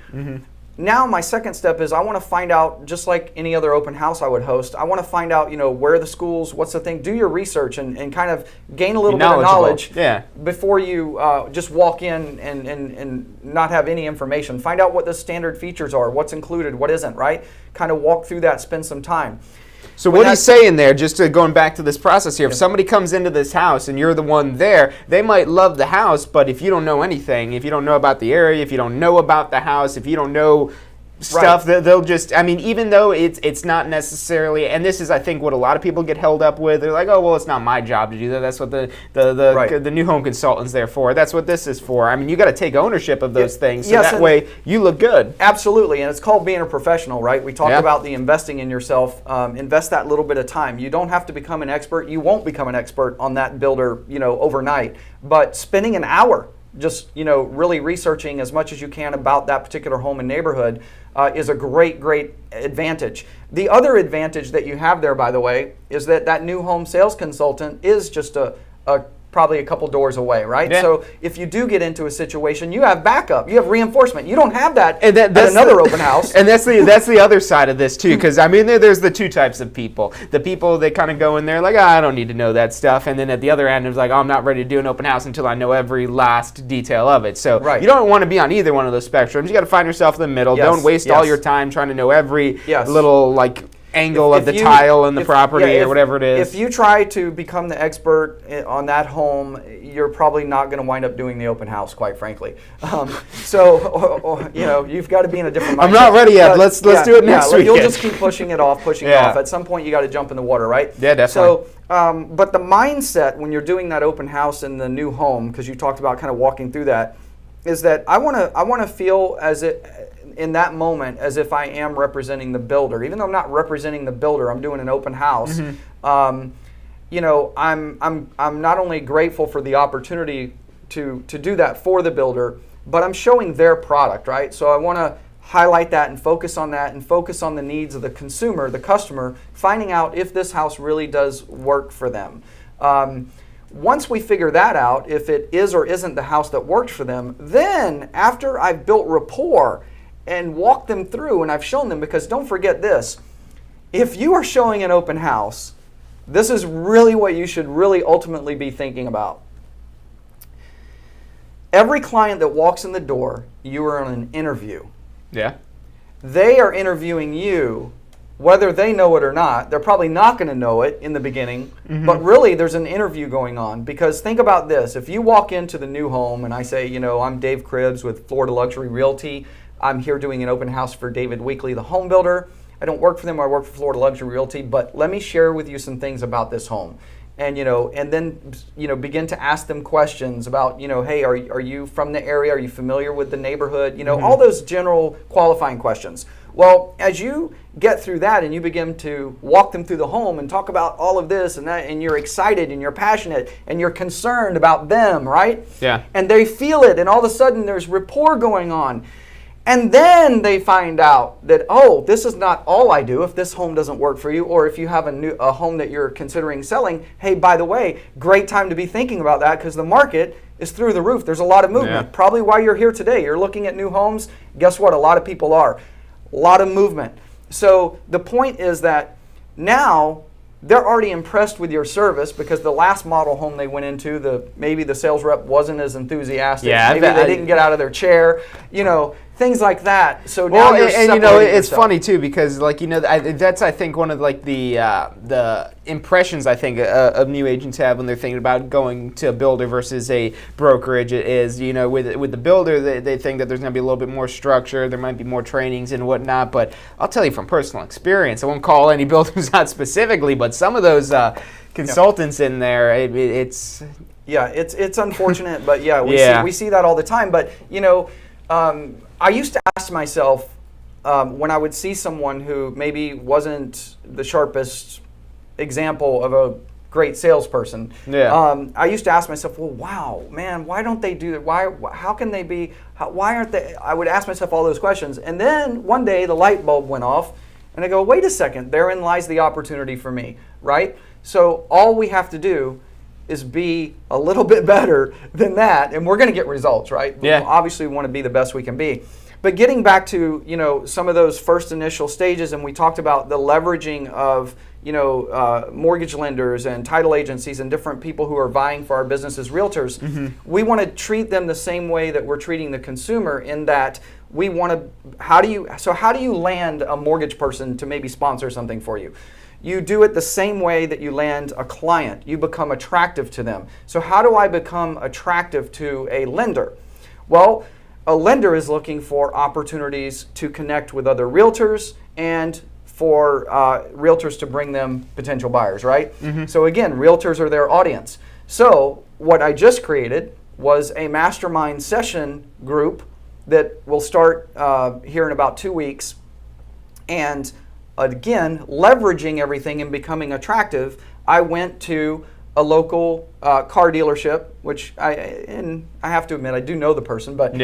now my second step is I want to find out, just like any other open house I would host, I want to find out, where are the schools, what's the thing, do your research and kind of gain a little bit of knowledge before you just walk in and not have any information. Find out what the standard features are, what's included, what isn't, right? Kind of walk through that, spend some time. So what he's saying there, just going back to this process here, if somebody comes into this house and you're the one there, they might love the house, but if you don't know anything, if you don't know about the area, if you don't know about the house, if you don't know stuff, they'll just, even though it's not necessarily, and this is, I think, what a lot of people get held up with. They're like, oh, well, it's not my job to do that. That's what the new home consultant's there for. That's what this is for. You got to take ownership of those things, so that way you look good. Absolutely, and it's called being a professional, right? We talked about the investing in yourself. Invest that little bit of time. You don't have to become an expert. You won't become an expert on that builder, overnight. But spending an hour just really researching as much as you can about that particular home and neighborhood is a great advantage. The other advantage that you have there, by the way, is that new home sales consultant is just probably a couple doors away, right? Yeah. So if you do get into a situation, you have backup, you have reinforcement. You don't have that at another open house. And that's the other side of this too, because there's the two types of people. The people that kind of go in there like, I don't need to know that stuff, and then at the other end, it's like, I'm not ready to do an open house until I know every last detail of it. So you don't want to be on either one of those spectrums. You got to find yourself in the middle. Don't waste all your time trying to know every little angle of the tile and the property or whatever it is. If you try to become the expert on that home, you're probably not going to wind up doing the open house, quite frankly. You've got to be in a different mindset. I'm not ready yet. Let's do it next week. You'll just keep pushing it off. At some point, you got to jump in the water, right? Yeah, definitely. So, but the mindset when you're doing that open house in the new home, because you talked about kind of walking through that, is that I want to feel in that moment as if I am representing the builder. Even though I'm not representing the builder, I'm doing an open house. You know, I'm not only grateful for the opportunity to do that for the builder, but I'm showing their product, right? So I want to highlight that and focus on that and focus on the needs of the consumer, the customer, finding out if this house really does work for them. Once we figure that out, if it is or isn't the house that works for them, then after I've built rapport and walked them through and I've shown them, because don't forget this, if you are showing an open house, this is really what you should really ultimately be thinking about. Every client that walks in the door, you are on an interview. Yeah. They are interviewing you, whether they know it or not. They're probably not going to know it in the beginning, but really there's an interview going on. Because think about this. If you walk into the new home and I say, you know, I'm Dave Cribbs with Florida Luxury Realty. I'm here doing an open house for David Weekley, the home builder. I don't work for them. I work for Florida Luxury Realty, but let me share with you some things about this home. And, you know, and then, you know, begin to ask them questions about, you know, hey, are you from the area? Are you familiar with the neighborhood? You know, all those general qualifying questions. Well, as you get through that and you begin to walk them through the home and talk about all of this and that, and you're excited and you're passionate and you're concerned about them, right? Yeah. And they feel it, and all of a sudden there's rapport going on. And then they find out that, oh, this is not all I do. If this home doesn't work for you, or if you have a home that you're considering selling, hey, by the way, great time to be thinking about that because the market is through the roof. There's a lot of movement. Yeah. Probably why you're here today. You're looking at new homes. Guess what? A lot of people are. A lot of movement. So the point is that now they're already impressed with your service because the last model home they went into, maybe the sales rep wasn't as enthusiastic. Yeah, maybe they didn't get out of their chair. You know, things like that. So now Well, you're and you know, it's yourself. funny too because, like, you know, that's I think one of like the impressions I think of new agents have when they're thinking about going to a builder versus a brokerage is, you know, with the builder they think that there's going to be a little bit more structure, there might be more trainings and whatnot. But I'll tell you from personal experience, I won't call any builders out specifically, but some of those consultants in there, it's it's unfortunate, but yeah, we see that all the time. But you know. I used to ask myself when I would see someone who maybe wasn't the sharpest example of a great salesperson. Yeah. I used to ask myself, well, wow, man, why don't they do that? How can they be? Why aren't they? I would ask myself all those questions, and then one day the light bulb went off, and I go, wait a second, therein lies the opportunity for me, right? So all we have to do is be a little bit better than that, and we're going to get results, right? Yeah. Obviously, we want to be the best we can be. But getting back to, you know, some of those first initial stages, and we talked about the leveraging of, you know, mortgage lenders and title agencies and different people who are vying for our business as realtors. We want to treat them the same way that we're treating the consumer, in that we want to, how do you land a mortgage person to maybe sponsor something for you? You do it the same way that you land a client. You become attractive to them. So how do I become attractive to a lender? Well, a lender is looking for opportunities to connect with other realtors and for realtors to bring them potential buyers, right? So again, realtors are their audience. So what I just created was a mastermind session group that will start here in about 2 weeks. And again, leveraging everything and becoming attractive, I went to a local car dealership, which I have to admit I do know the person, but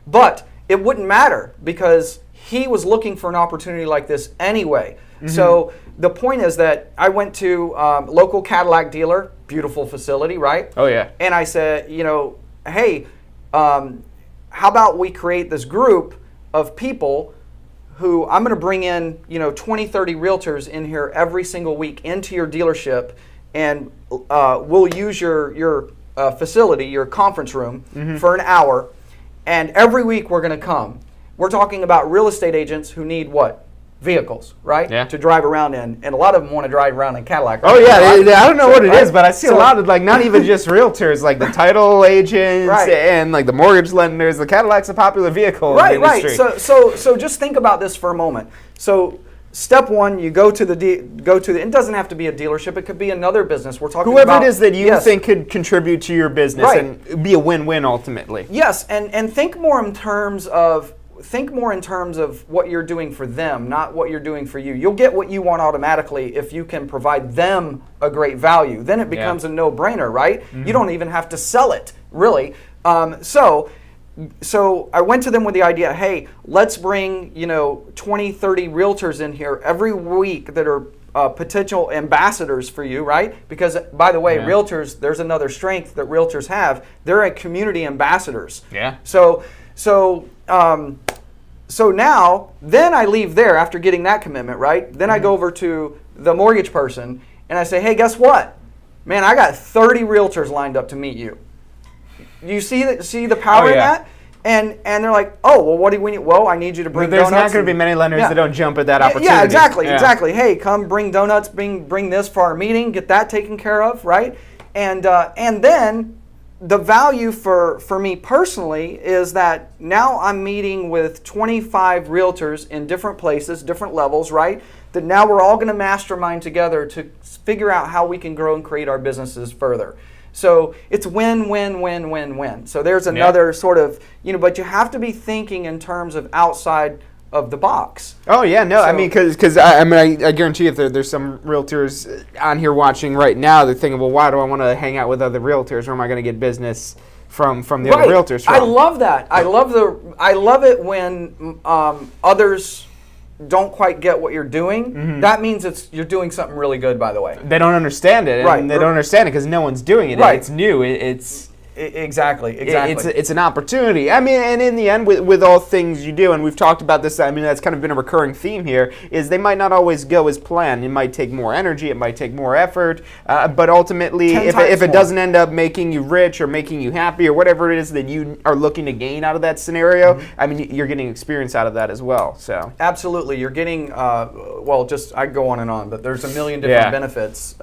but it wouldn't matter because he was looking for an opportunity like this anyway. So the point is that I went to local Cadillac dealer, beautiful facility, right? Oh yeah. And I said, you know, hey, how about we create this group of people who I'm going to bring in, you know, 20, 30 realtors in here every single week into your dealership, and we'll use your facility, your conference room, for an hour, and every week we're going to come. We're talking about real estate agents who need what? Vehicles, right? Yeah. To drive around in, and a lot of them want to drive around in Cadillac. Oh yeah, I don't know what it right? is, but I see a lot of, like, not even just realtors, like the title agents and like the mortgage lenders. The Cadillac's a popular vehicle in the industry. Right. So just think about this for a moment. So step one, you go to the it doesn't have to be a dealership. It could be another business. We're talking Whoever about it is that you yes. think could contribute to your business Right. and be a win-win ultimately. Yes, and think more in terms of think more in terms of what you're doing for them, not what you're doing for you. You'll get what you want automatically if you can provide them a great value. Then it becomes a no-brainer, right? You don't even have to sell it, really. So I went to them with the idea, hey, let's bring 20, 30 realtors in here every week that are potential ambassadors for you, right? Because, by the way, realtors, there's another strength that realtors have. They're community ambassadors. Yeah. So now, then I leave there after getting that commitment, right? Then I go over to the mortgage person and I say, hey, guess what? Man, I got 30 realtors lined up to meet you. You see the power in that? And they're like, oh, well, what do we need? Well, I need you to bring donuts. There's not going to be many lenders that don't jump at that opportunity. Yeah, exactly. Hey, come bring donuts, bring this for our meeting, get that taken care of, right? And then the value for me personally is that now I'm meeting with 25 realtors in different places, different levels, right? That now we're all going to mastermind together to figure out how we can grow and create our businesses further. So it's win, win, win, win, win. So there's another sort of, but you have to be thinking in terms of outside of the box. Oh, yeah, no, I mean, because I guarantee if there's some realtors on here watching right now, they're thinking, well, why do I want to hang out with other realtors? Where am I going to get business from the other realtors from? I love that. I love it when others don't quite get what you're doing. That means you're doing something really good, by the way. They don't understand it, and they don't understand it because no one's doing it. Right. It's new. It's exactly. It's an opportunity. I mean, and in the end, with all things you do, and we've talked about this. I mean, that's kind of been a recurring theme here. Is they might not always go as planned. It might take more energy. It might take more effort. But ultimately, if it doesn't end up making you rich or making you happy or whatever it is that you are looking to gain out of that scenario, I mean, you're getting experience out of that as well. So absolutely, you're getting. I go on and on, but there's a million different benefits.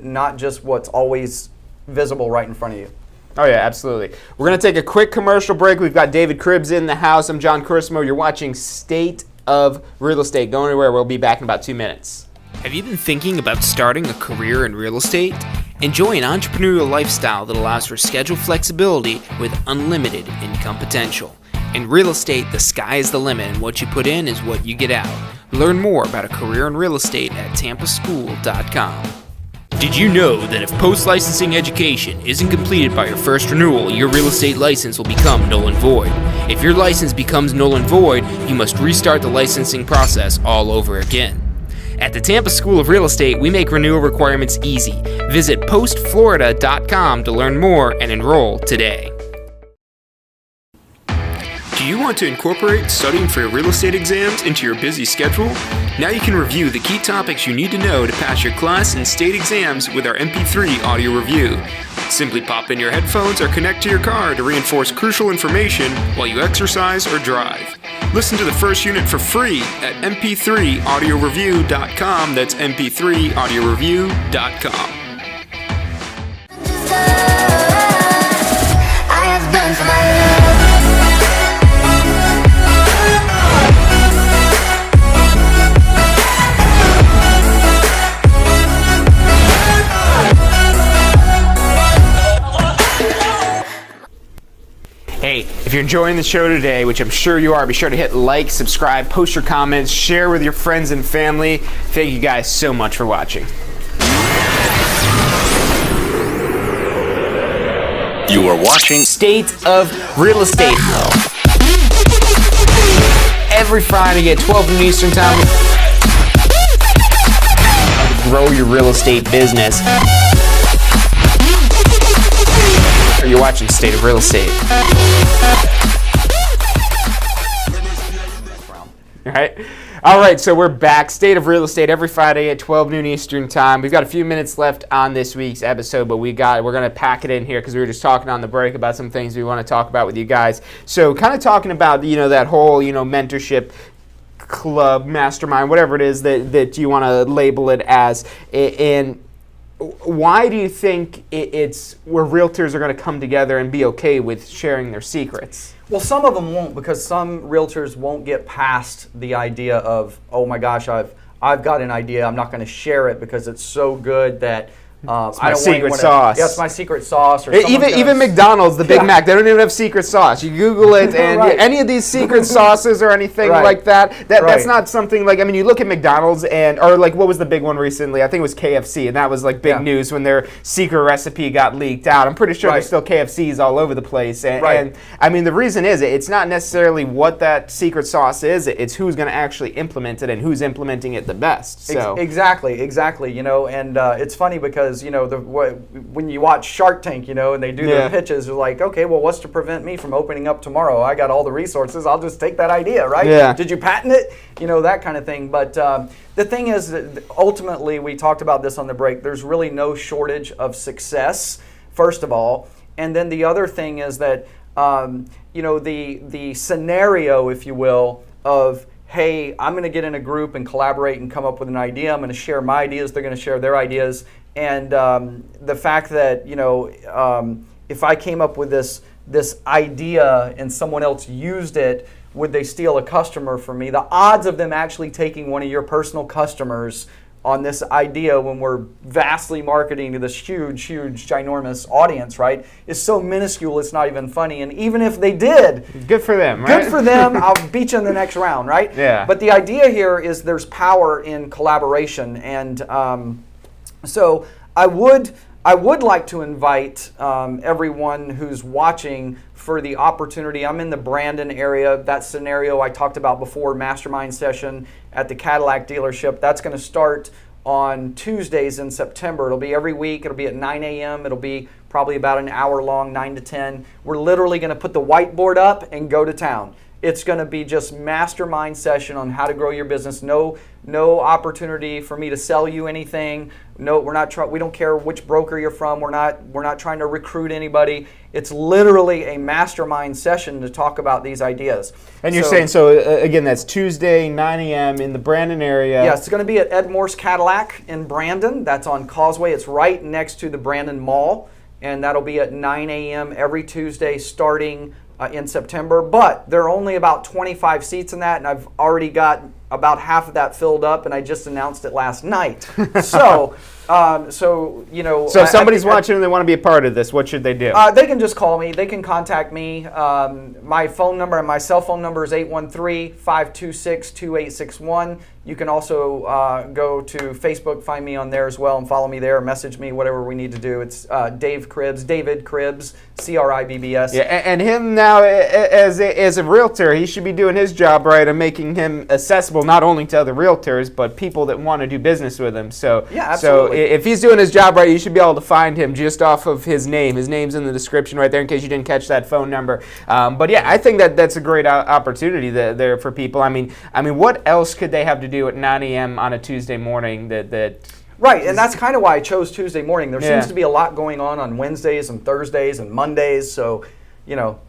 Not just what's always visible right in front of you. Oh, yeah, absolutely. We're going to take a quick commercial break. We've got David Cribbs in the house. I'm John Carissimo. You're watching State of Real Estate. Go anywhere. We'll be back in about 2 minutes. Have you been thinking about starting a career in real estate? Enjoy an entrepreneurial lifestyle that allows for schedule flexibility with unlimited income potential. In real estate, the sky is the limit, and what you put in is what you get out. Learn more about a career in real estate at tampaschool.com. Did you know that if post-licensing education isn't completed by your first renewal, your real estate license will become null and void? If your license becomes null and void, you must restart the licensing process all over again. At the Tampa School of Real Estate, we make renewal requirements easy. Visit postflorida.com to learn more and enroll today. Do you want to incorporate studying for your real estate exams into your busy schedule? Now you can review the key topics you need to know to pass your class and state exams with our MP3 audio review. Simply pop in your headphones or connect to your car to reinforce crucial information while you exercise or drive. Listen to the first unit for free at mp3audioreview.com. That's mp3audioreview.com. I have done for my love. Hey, if you're enjoying the show today, which I'm sure you are, be sure to hit like, subscribe, post your comments, share with your friends and family. Thank you guys so much for watching. You are watching State of Real Estate. Every Friday at 12 noon Eastern Time. Grow your real estate business. You're watching State of Real Estate. All right, so we're back. State of Real Estate every Friday at 12 noon Eastern Time. We've got a few minutes left on this week's episode, but we're going to pack it in here because we were just talking on the break about some things we want to talk about with you guys. So kind of talking about, that whole, mentorship club, mastermind, whatever it is that you want to label it as. And why do you think it's where realtors are going to come together and be okay with sharing their secrets? Well, some of them won't, because some realtors won't get past the idea of, oh my gosh, I've got an idea, I'm not going to share it because it's so good that I my don't secret want sauce. Yeah, it's my secret sauce. Or Even McDonald's, the Big Mac, they don't even have secret sauce. You Google it, and Right. any of these secret sauces or anything Right. like that, that's Right. not something like, I mean, you look at McDonald's or like, what was the big one recently? I think it was KFC, and that was like big Yeah. news when their secret recipe got leaked out. I'm pretty sure Right. there's still KFCs all over the place. And, Right. and I mean, the reason is it's not necessarily what that secret sauce is, it's who's going to actually implement it and who's implementing it the best. So Exactly. You know, and it's funny because you know when you watch Shark Tank, you know, and they do their pitches, they're like, okay, well, what's to prevent me from opening up tomorrow? I got all the resources. I'll just take that idea, right? Yeah. Did you patent it? You know, that kind of thing. But the thing is that ultimately, we talked about this on the break. There's really no shortage of success, first of all, and then the other thing is that you know, the scenario, if you will, of hey, I'm going to get in a group and collaborate and come up with an idea. I'm going to share my ideas. They're going to share their ideas. And the fact that, you know, if I came up with this idea and someone else used it, would they steal a customer from me? The odds of them actually taking one of your personal customers on this idea when we're vastly marketing to this huge, ginormous audience, right, is so minuscule it's not even funny. And even if they did, good for them, right? Good for them. I'll beat you in the next round, right? Yeah. But the idea here is there's power in collaboration, and so I would like to invite everyone who's watching for the opportunity. I'm in the Brandon area. That scenario I talked about before, mastermind session at the Cadillac dealership. That's going to start on Tuesdays in September. It'll be every week. It'll be at 9 a.m. It'll be probably about an hour long, 9 to 10. We're literally going to put the whiteboard up and go to town. It's going to be just mastermind session on how to grow your business. No opportunity for me to sell you anything. No, we don't care which broker you're from. We're not trying to recruit anybody. It's literally a mastermind session to talk about these ideas. And you're saying, again, that's Tuesday, 9 a.m. in the Brandon area. Yeah, it's going to be at Ed Moore's Cadillac in Brandon. That's on Causeway. It's right next to the Brandon Mall. And that'll be at 9 a.m. every Tuesday starting in September. But there are only about 25 seats in that, and I've already got about half of that filled up, and I just announced it last night. So you know. So if somebody's watching and they want to be a part of this, what should they do? They can just call me. They can contact me. My phone number and my cell phone number is 813-526-2861. You can also go to Facebook, find me on there as well, and follow me there, message me, whatever we need to do. It's David Cribbs, Cribbs. Yeah, and him now as a realtor, he should be doing his job right and making him accessible not only to other realtors, but people that want to do business with him. So, yeah, absolutely. So if he's doing his job right, you should be able to find him just off of his name. His name's in the description right there in case you didn't catch that phone number. But yeah, I think that's a great opportunity there for people. I mean, what else could they have to do at 9 a.m. on a Tuesday morning that Right, and that's kind of why I chose Tuesday morning. There seems to be a lot going on Wednesdays and Thursdays and Mondays, so, you know,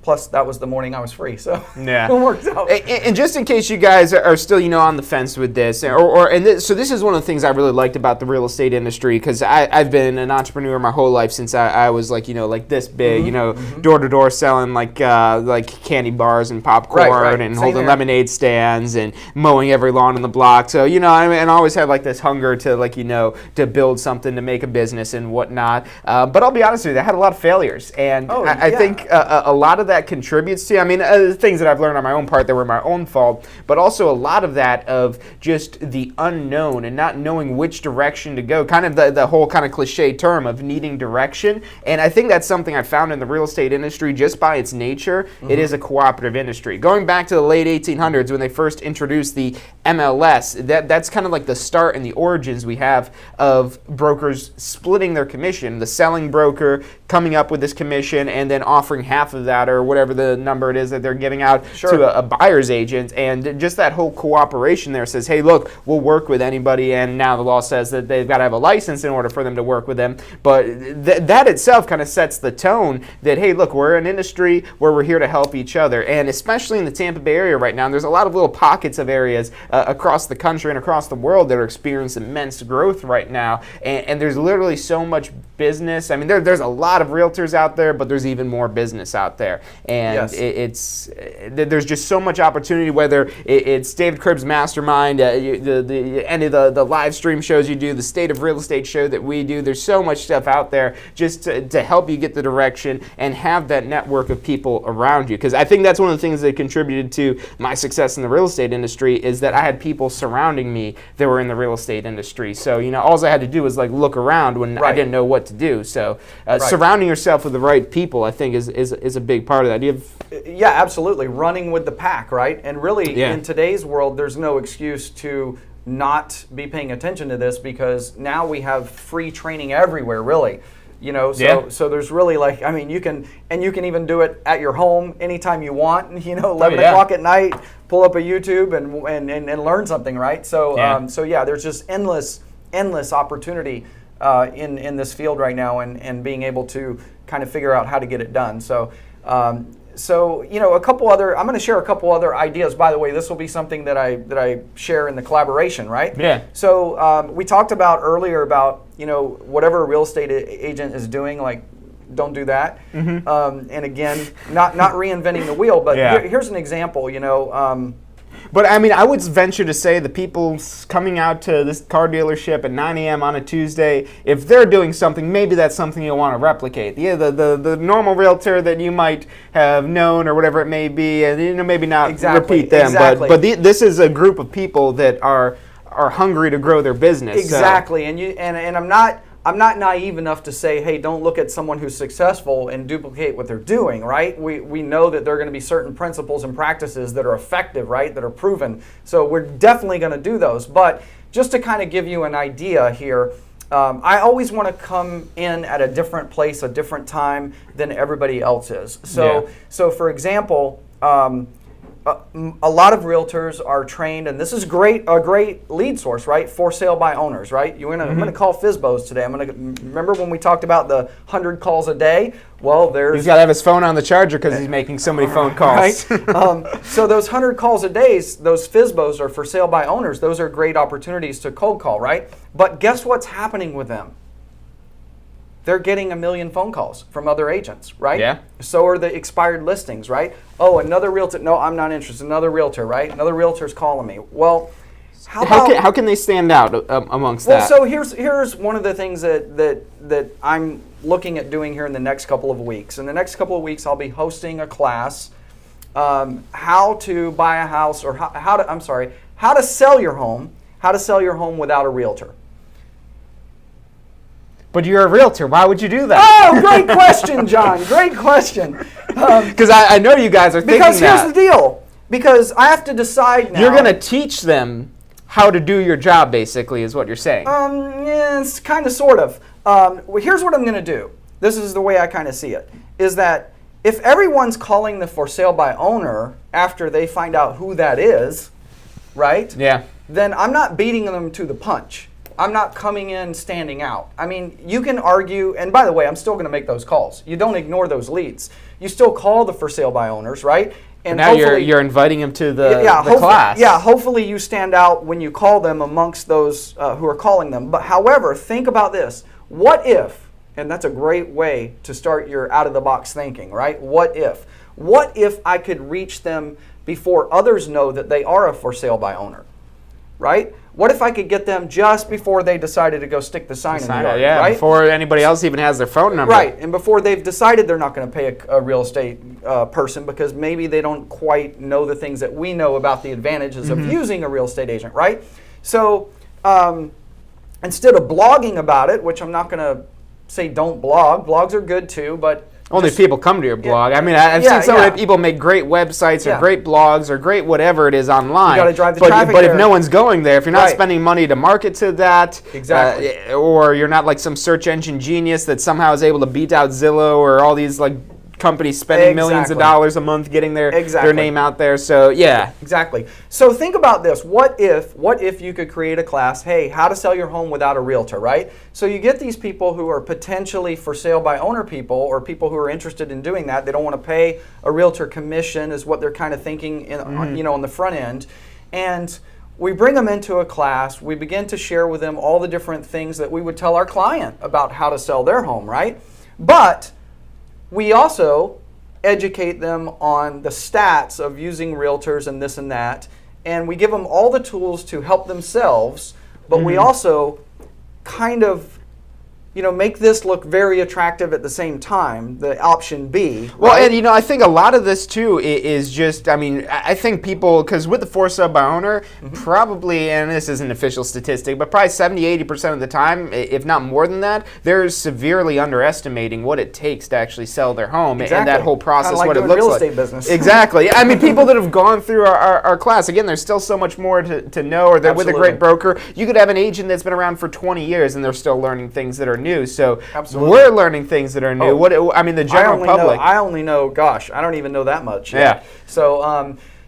plus that was the morning I was free, so yeah. it worked out. And just in case you guys are still, you know, on the fence with this, so this is one of the things I really liked about the real estate industry, because I've been an entrepreneur my whole life since I was like, you know, like this big, you know, door to door selling like candy bars and popcorn and holding lemonade stands and mowing every lawn in the block. So, you know, I always had like this hunger to, like, you know, to build something, to make a business and whatnot. But I'll be honest with you, I had a lot of failures, and I think a lot of that contributes to, I mean, things that I've learned on my own part that were my own fault, but also a lot of that of just the unknown and not knowing which direction to go, kind of the whole kind of cliche term of needing direction. And I think that's something I found in the real estate industry just by its nature. It is a cooperative industry. Going back to the late 1800s when they first introduced the MLS, that's kind of like the start and the origins we have of brokers splitting their commission, the selling broker coming up with this commission and then offering half of that or whatever the number it is that they're giving out to a buyer's agent. And just that whole cooperation there says, hey, look, we'll work with anybody. And now the law says that they've got to have a license in order for them to work with them. But that itself kind of sets the tone that, hey, look, we're an industry where we're here to help each other. And especially in the Tampa Bay area right now, there's a lot of little pockets of areas across the country and across the world that are experiencing immense growth right now. And there's literally so much business. I mean, there's a lot of realtors out there, but there's even more business out there, and Yes. there's just so much opportunity. Whether it's David Cribb's mastermind, any of the live stream shows you do, the State of Real Estate show that we do. There's so much stuff out there just to help you get the direction and have that network of people around you. Because I think that's one of the things that contributed to my success in the real estate industry is that I had people surrounding me that were in the real estate industry. So all I had to do was like look around when I didn't know what to do. So surrounding yourself with the right people, I think, is a big part of that. Do you have... Yeah, absolutely. Running with the pack, right? And really, in today's world, there's no excuse to not be paying attention to this, because now we have free training everywhere, really. So there's really you can even do it at your home anytime you want. 11 o'clock at night, pull up a YouTube and learn something, right? So there's just endless opportunity in this field right now, and being able to kind of figure out how to get it done. A couple other, I'm going to share a couple other ideas. By the way, this will be something that I share in the collaboration, right? Yeah. So we talked about earlier about, whatever a real estate agent is doing, like, don't do that. Mm-hmm. And again, not reinventing the wheel, but here's an example, But I mean, I would venture to say the people coming out to this car dealership at 9 a.m. on a Tuesday, if they're doing something, maybe that's something you'll want to replicate. The normal realtor that you might have known or whatever it may be, and maybe not repeat them. Exactly. But this is a group of people that are hungry to grow their business. Exactly, so. And I'm not naive enough to say, hey, don't look at someone who's successful and duplicate what they're doing, right? We know that there are going to be certain principles and practices that are effective, right, that are proven. So we're definitely going to do those. But just to kind of give you an idea here, I always want to come in at a different place, a different time than everybody else is. So for example, a lot of realtors are trained, and this is a great lead source, right? For sale by owners, right? I'm going to call FSBOs today. Remember when we talked about the 100 calls a day? Well, he's got to have his phone on the charger because he's making so many phone calls. Right? So those 100 calls a day, those FSBOs are for sale by owners. Those are great opportunities to cold call, right? But guess what's happening with them? They're getting 1 million phone calls from other agents, right? Yeah. So are the expired listings, right? Oh, another realtor. No, I'm not interested. Another realtor, right? Another realtor's calling me. Well, how can they stand out amongst that? Well, so here's one of the things that I'm looking at doing here in the next couple of weeks. In the next couple of weeks, I'll be hosting a class, how to buy a house, or how to sell your home without a realtor. But you're a realtor. Why would you do that? Oh, great question, John. Great question. Because I know you guys are thinking that. Because here's the deal. Because I have to decide now. You're going to teach them how to do your job, basically, is what you're saying. Yeah, it's kind of, sort of. Here's what I'm going to do. This is the way I kind of see it. Is that if everyone's calling the for sale by owner after they find out who that is, right? Yeah. Then I'm not beating them to the punch. I'm not coming in standing out. I mean, you can argue, and by the way, I'm still going to make those calls. You don't ignore those leads. You still call the for sale by owners, right? And now you're inviting them to the class. Yeah, hopefully you stand out when you call them amongst those who are calling them. But however, think about this. What if, and that's a great way to start your out-of-the-box thinking, right? What if I could reach them before others know that they are a for sale by owner, right? What if I could get them just before they decided to go stick the sign in the yard, right? Before anybody else even has their phone number. Right, and before they've decided they're not going to pay a real estate person because maybe they don't quite know the things that we know about the advantages of using a real estate agent, right? So instead of blogging about it, which I'm not going to say don't blog, blogs are good too, but only if people come to your blog. I mean, I've seen so many people make great websites or great blogs or great whatever it is online. You got to drive the traffic but there. if no one's going there, if you're not spending money to market to that, or you're not like some search engine genius that somehow is able to beat out Zillow or all these like companies spending millions of dollars a month getting their name out there. So yeah. Exactly. So think about this. What if you could create a class, hey, how to sell your home without a realtor, right? So you get these people who are potentially for sale by owner people, or people who are interested in doing that. They don't want to pay a realtor commission is what they're kind of thinking on the front end. And we bring them into a class. We begin to share with them all the different things that we would tell our client about how to sell their home, right? But we also educate them on the stats of using realtors and this and that. And we give them all the tools to help themselves, but we also kind of make this look very attractive at the same time, the option B. Well, right? and I think a lot of this too is just, I think people, because with the for sale by owner, probably, and this is an official statistic, but probably 70-80% of the time, if not more than that, they're severely underestimating what it takes to actually sell their home and that whole process, Kinda like what it doing looks real like. estate business. Exactly. People that have gone through our class, again, there's still so much more to know, or they're with a great broker. You could have an agent that's been around for 20 years and they're still learning things that are new. So we're learning things that are new. The general public. I only know, gosh, I don't even know that much Yeah. yet.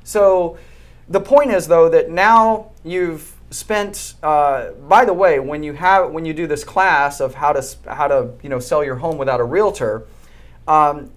So the point is, though, that now you've spent. By the way, when you do this class of how to sell your home without a realtor,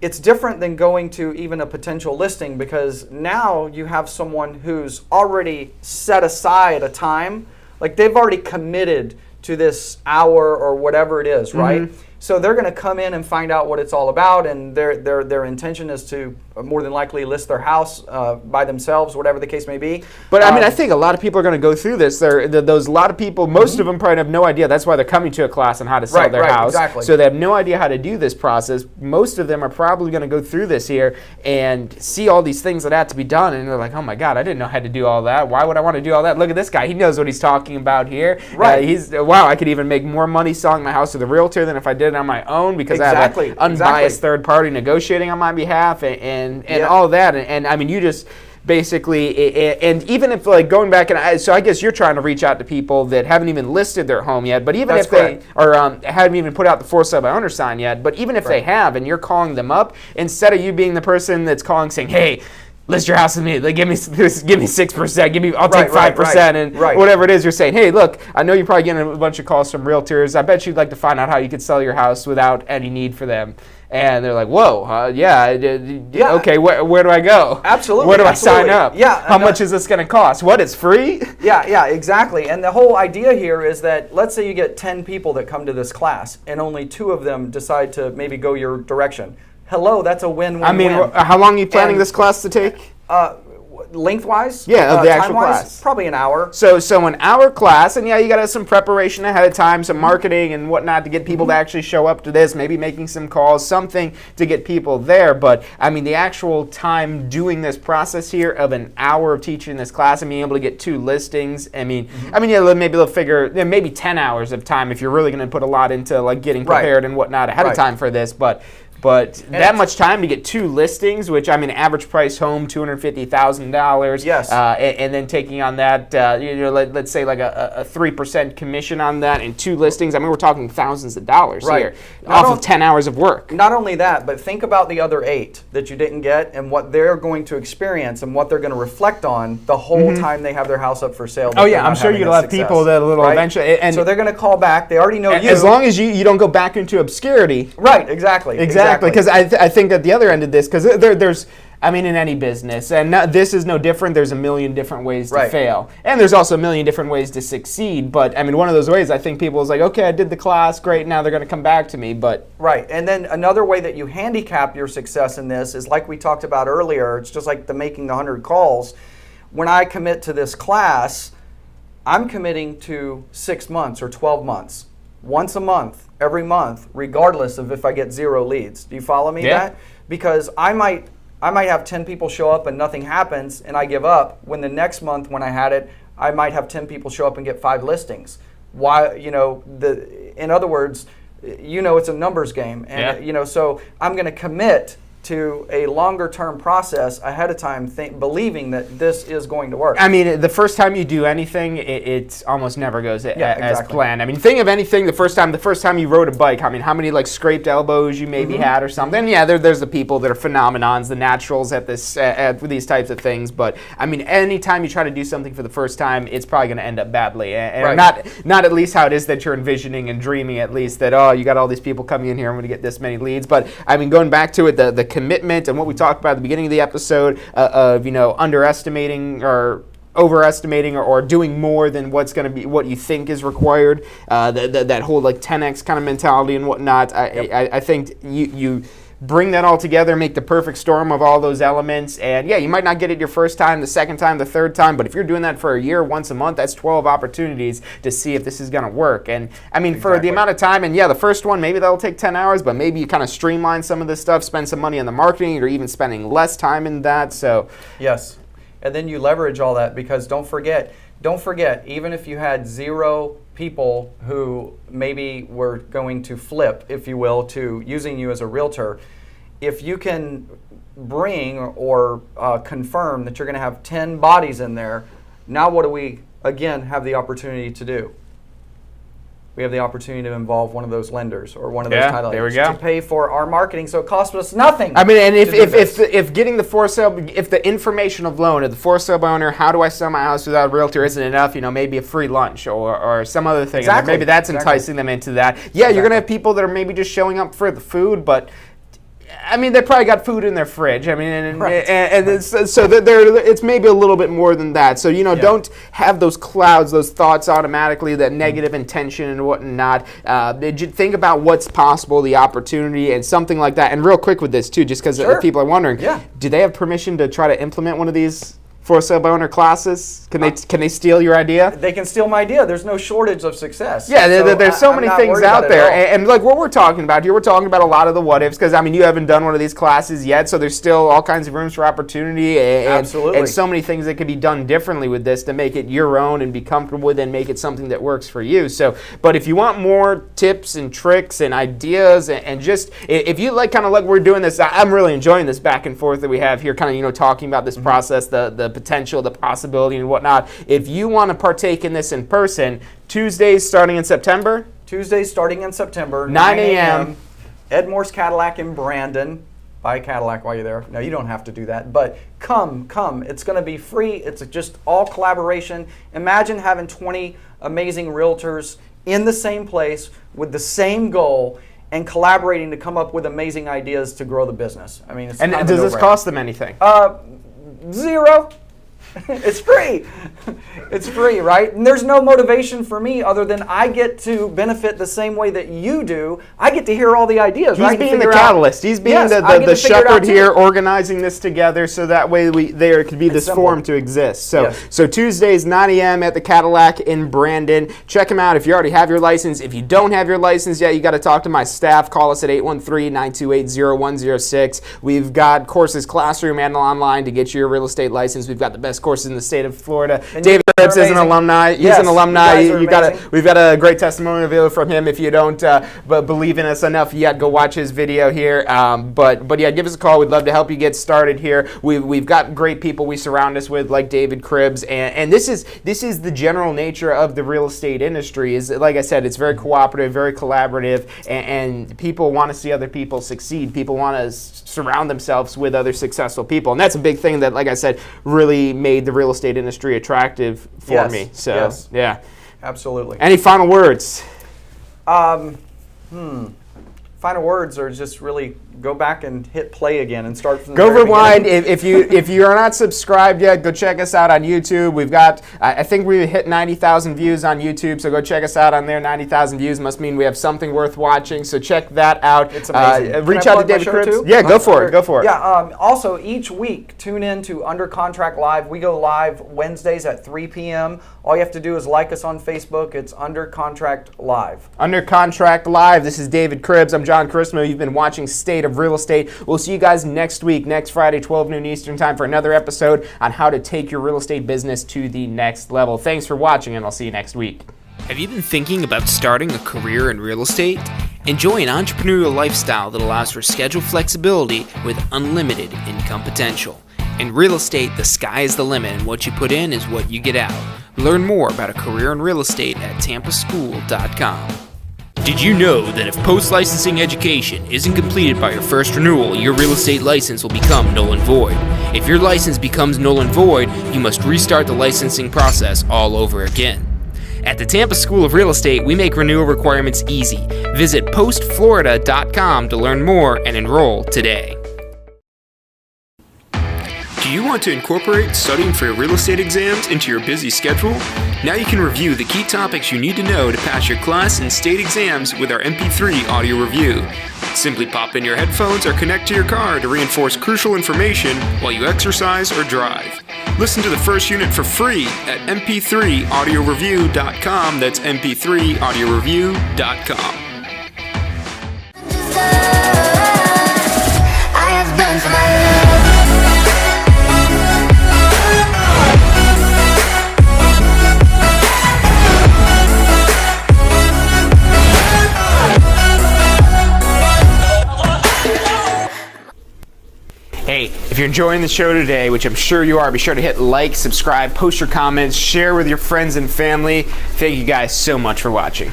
it's different than going to even a potential listing, because now you have someone who's already set aside a time, like they've already committed to this hour or whatever it is, right? So they're going to come in and find out what it's all about, and their intention is to more than likely list their house by themselves, whatever the case may be. But I think a lot of people are going to go through this. Those a lot of people, most of them probably have no idea. That's why they're coming to a class on how to sell their house. Exactly. So they have no idea how to do this process. Most of them are probably going to go through this here and see all these things that have to be done, and they're like, "Oh my God, I didn't know how to do all that. Why would I want to do all that? Look at this guy. He knows what he's talking about here. Right. Wow, I could even make more money selling my house to the realtor than if I did it on my own, because I have an unbiased third party negotiating on my behalf and all that." And you just basically, and even if going back, so I guess you're trying to reach out to people that haven't even listed their home yet, but even if they haven't even put out the for sale by owner sign yet, but even if they have, and you're calling them up, instead of you being the person that's calling saying, "Hey, list your house with me. Give me 6%. I'll take 5%, and whatever it is." You're saying, "Hey, look, I know you're probably getting a bunch of calls from realtors. I bet you'd like to find out how you could sell your house without any need for them." And they're like, "Whoa, okay, where do I go? Absolutely. Where do I sign up? Yeah. How much is this going to cost? What, it's free?" Yeah, exactly. And the whole idea here is that, let's say you get 10 people that come to this class, and only 2 of them decide to maybe go your direction. Hello, that's a win-win-win. How long are you planning this class to take? Lengthwise? Yeah, of the actual time-wise, class. Probably an hour. So an hour class, and you got to have some preparation ahead of time, some marketing and whatnot to get people to actually show up to this, maybe making some calls, something to get people there. But the actual time doing this process here of an hour of teaching this class and being able to get 2 listings, maybe they'll figure maybe 10 hours of time if you're really going to put a lot into getting prepared and whatnot ahead of time for this. But that much time to get 2 listings, which average price home $250,000. Yes. And then taking on that, let's say like a 3% commission on that and 2 listings. We're talking thousands of dollars here off of 10 hours of work. Not only that, but think about the other 8 that you didn't get and what they're going to experience and what they're going to reflect on the whole time they have their house up for sale. Oh yeah, I'm sure you'll have people that eventually. And so they're going to call back. They already know you. As long as you don't go back into obscurity. Right. Exactly. Because I think at the other end of this, because there's, in any business, and this is no different. There's a million different ways to fail, and there's also a million different ways to succeed. But one of those ways, I think people is like, okay, I did the class, great. Now they're going to come back to me. But and then another way that you handicap your success in this is like we talked about earlier. It's just like the making the 100 calls. When I commit to this class, I'm committing to 6 months or 12 months. Once a month, every month, regardless of if I get 0 leads. Do you follow me? That? Because I might have 10 people show up and nothing happens and I give up, when the next month when I had it, I might have 10 people show up and get 5 listings. Why, in other words, it's a numbers game. And, so I'm going to commit to a longer term process ahead of time, believing that this is going to work. The first time you do anything, it almost never goes as planned. Think of anything the first time you rode a bike. How many scraped elbows you maybe had or something. Yeah, there's the people that are phenomenons, the naturals at these types of things. But anytime you try to do something for the first time, it's probably going to end up badly, and not at least how it is that you're envisioning and dreaming. At least that you got all these people coming in here, I'm going to get this many leads. But going back to it, the commitment and what we talked about at the beginning of the episode of underestimating or overestimating or doing more than what you think is required. That whole like 10x kind of mentality and whatnot. I think you bring that all together, make the perfect storm of all those elements, and yeah, you might not get it your first time, the second time, the third time, but if you're doing that for a year, once a month, that's 12 opportunities to see if this is going to work. And I mean, for the amount of time, and yeah, the first one, maybe that'll take 10 hours, but maybe you kind of streamline some of this stuff, spend some money on the marketing, or even spending less time in that. So yes, and then you leverage all that, because don't forget, even if you had 0 people who maybe were going to flip, if you will, to using you as a realtor, if you can bring or confirm that you're going to have 10 bodies in there, now what do we, again, have the opportunity to do? We have the opportunity to involve one of those lenders or one of those title agents to pay for our marketing, so it costs us nothing. I mean, and if getting the for sale, if the information of loan of the for sale by owner, how do I sell my house without a realtor isn't enough, maybe a free lunch or some other thing. Exactly. Maybe that's enticing them into that. Yeah, you're going to have people that are maybe just showing up for the food, but I mean, they probably got food in their fridge. I mean, and it's maybe a little bit more than that. So, don't have those clouds, those thoughts automatically, that negative intention and whatnot. Think about what's possible, the opportunity, and something like that. And real quick with this, too, just because people are wondering, do they have permission to try to implement one of these for sale by owner classes? Can they steal your idea? They can steal my idea. There's no shortage of success. Yeah, there's so many things out there. And like what we're talking about here, we're talking about a lot of the what ifs, because I mean, you haven't done one of these classes yet, so there's still all kinds of rooms for opportunity and so many things that could be done differently with this to make it your own and be comfortable with and make it something that works for you. So, but if you want more tips and tricks and ideas and just, if you like we're doing this, I'm really enjoying this back and forth that we have here, kind of, talking about this process, the potential, the possibility, and whatnot. If you want to partake in this in person, Tuesdays starting in September, 9 a.m. Ed Moore's Cadillac in Brandon. Buy a Cadillac while you're there. No, you don't have to do that, but come. It's going to be free. It's just all collaboration. Imagine having 20 amazing realtors in the same place with the same goal and collaborating to come up with amazing ideas to grow the business. I mean, it's and does this cost them anything? 0. It's free. It's free, right? And there's no motivation for me other than I get to benefit the same way that you do. I get to hear all the ideas, right? He's being the catalyst. He's being the shepherd here, organizing this together so that way there could be this forum to exist. So Tuesdays, 9 a.m. at the Cadillac in Brandon. Check him out if you already have your license. If you don't have your license yet, you got to talk to my staff. Call us at 813-928-0106. We've got courses classroom and online to get you your real estate license. We've got the best courses in the state of Florida. And David Cripps is an alumni. He's an alumni. We've got a great testimonial video from him. If you don't believe in us enough yet, go watch his video here. But yeah, give us a call. We'd love to help you get started here. We've got great people we surround us with, like David Cripps, and this is the general nature of the real estate industry. Is, like I said, it's very cooperative, very collaborative, and people want to see other people succeed. People want to surround themselves with other successful people, and that's a big thing that, like I said, really made the real estate industry attractive for me. So yeah, absolutely. Any final words? Final words are just really go back and hit play again and start from the very rewind. beginning. If you are not subscribed yet, go check us out on YouTube. We've got, I think we hit 90,000 views on YouTube, so go check us out on there. 90,000 views must mean we have something worth watching, so check that out. It's amazing. Reach out to David Cripps. Yeah, go for it. Yeah. Also, each week, tune in to Under Contract Live. We go live Wednesdays at 3 p.m. All you have to do is like us on Facebook. It's Under Contract Live. Under Contract Live. This is David Cripps. I'm John Carissimo. You've been watching State of Real Estate. We'll see you guys next week, next Friday, 12 noon Eastern time, for another episode on how to take your real estate business to the next level. Thanks for watching, and I'll see you next week. Have you been thinking about starting a career in real estate? Enjoy an entrepreneurial lifestyle that allows for schedule flexibility with unlimited income potential. In real estate, the sky is the limit, and what you put in is what you get out. Learn more about a career in real estate at tampaschool.com. Did you know that if post-licensing education isn't completed by your first renewal, your real estate license will become null and void? If your license becomes null and void, you must restart the licensing process all over again. At the Tampa School of Real Estate, we make renewal requirements easy. Visit postflorida.com to learn more and enroll today. Do you want to incorporate studying for your real estate exams into your busy schedule? Now you can review the key topics you need to know to pass your class and state exams with our MP3 audio review. Simply pop in your headphones or connect to your car to reinforce crucial information while you exercise or drive. Listen to the first unit for free at mp3audioreview.com. That's mp3audioreview.com. I have done for my love. Hey, if you're enjoying the show today, which I'm sure you are, be sure to hit like, subscribe, post your comments, share with your friends and family. Thank you guys so much for watching.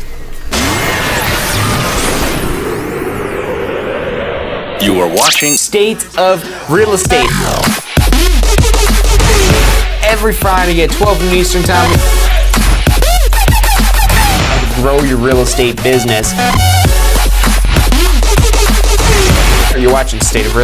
You are watching State of Real Estate. Every Friday at 12 noon Eastern Time. Grow your real estate business. You're watching State of Real Estate.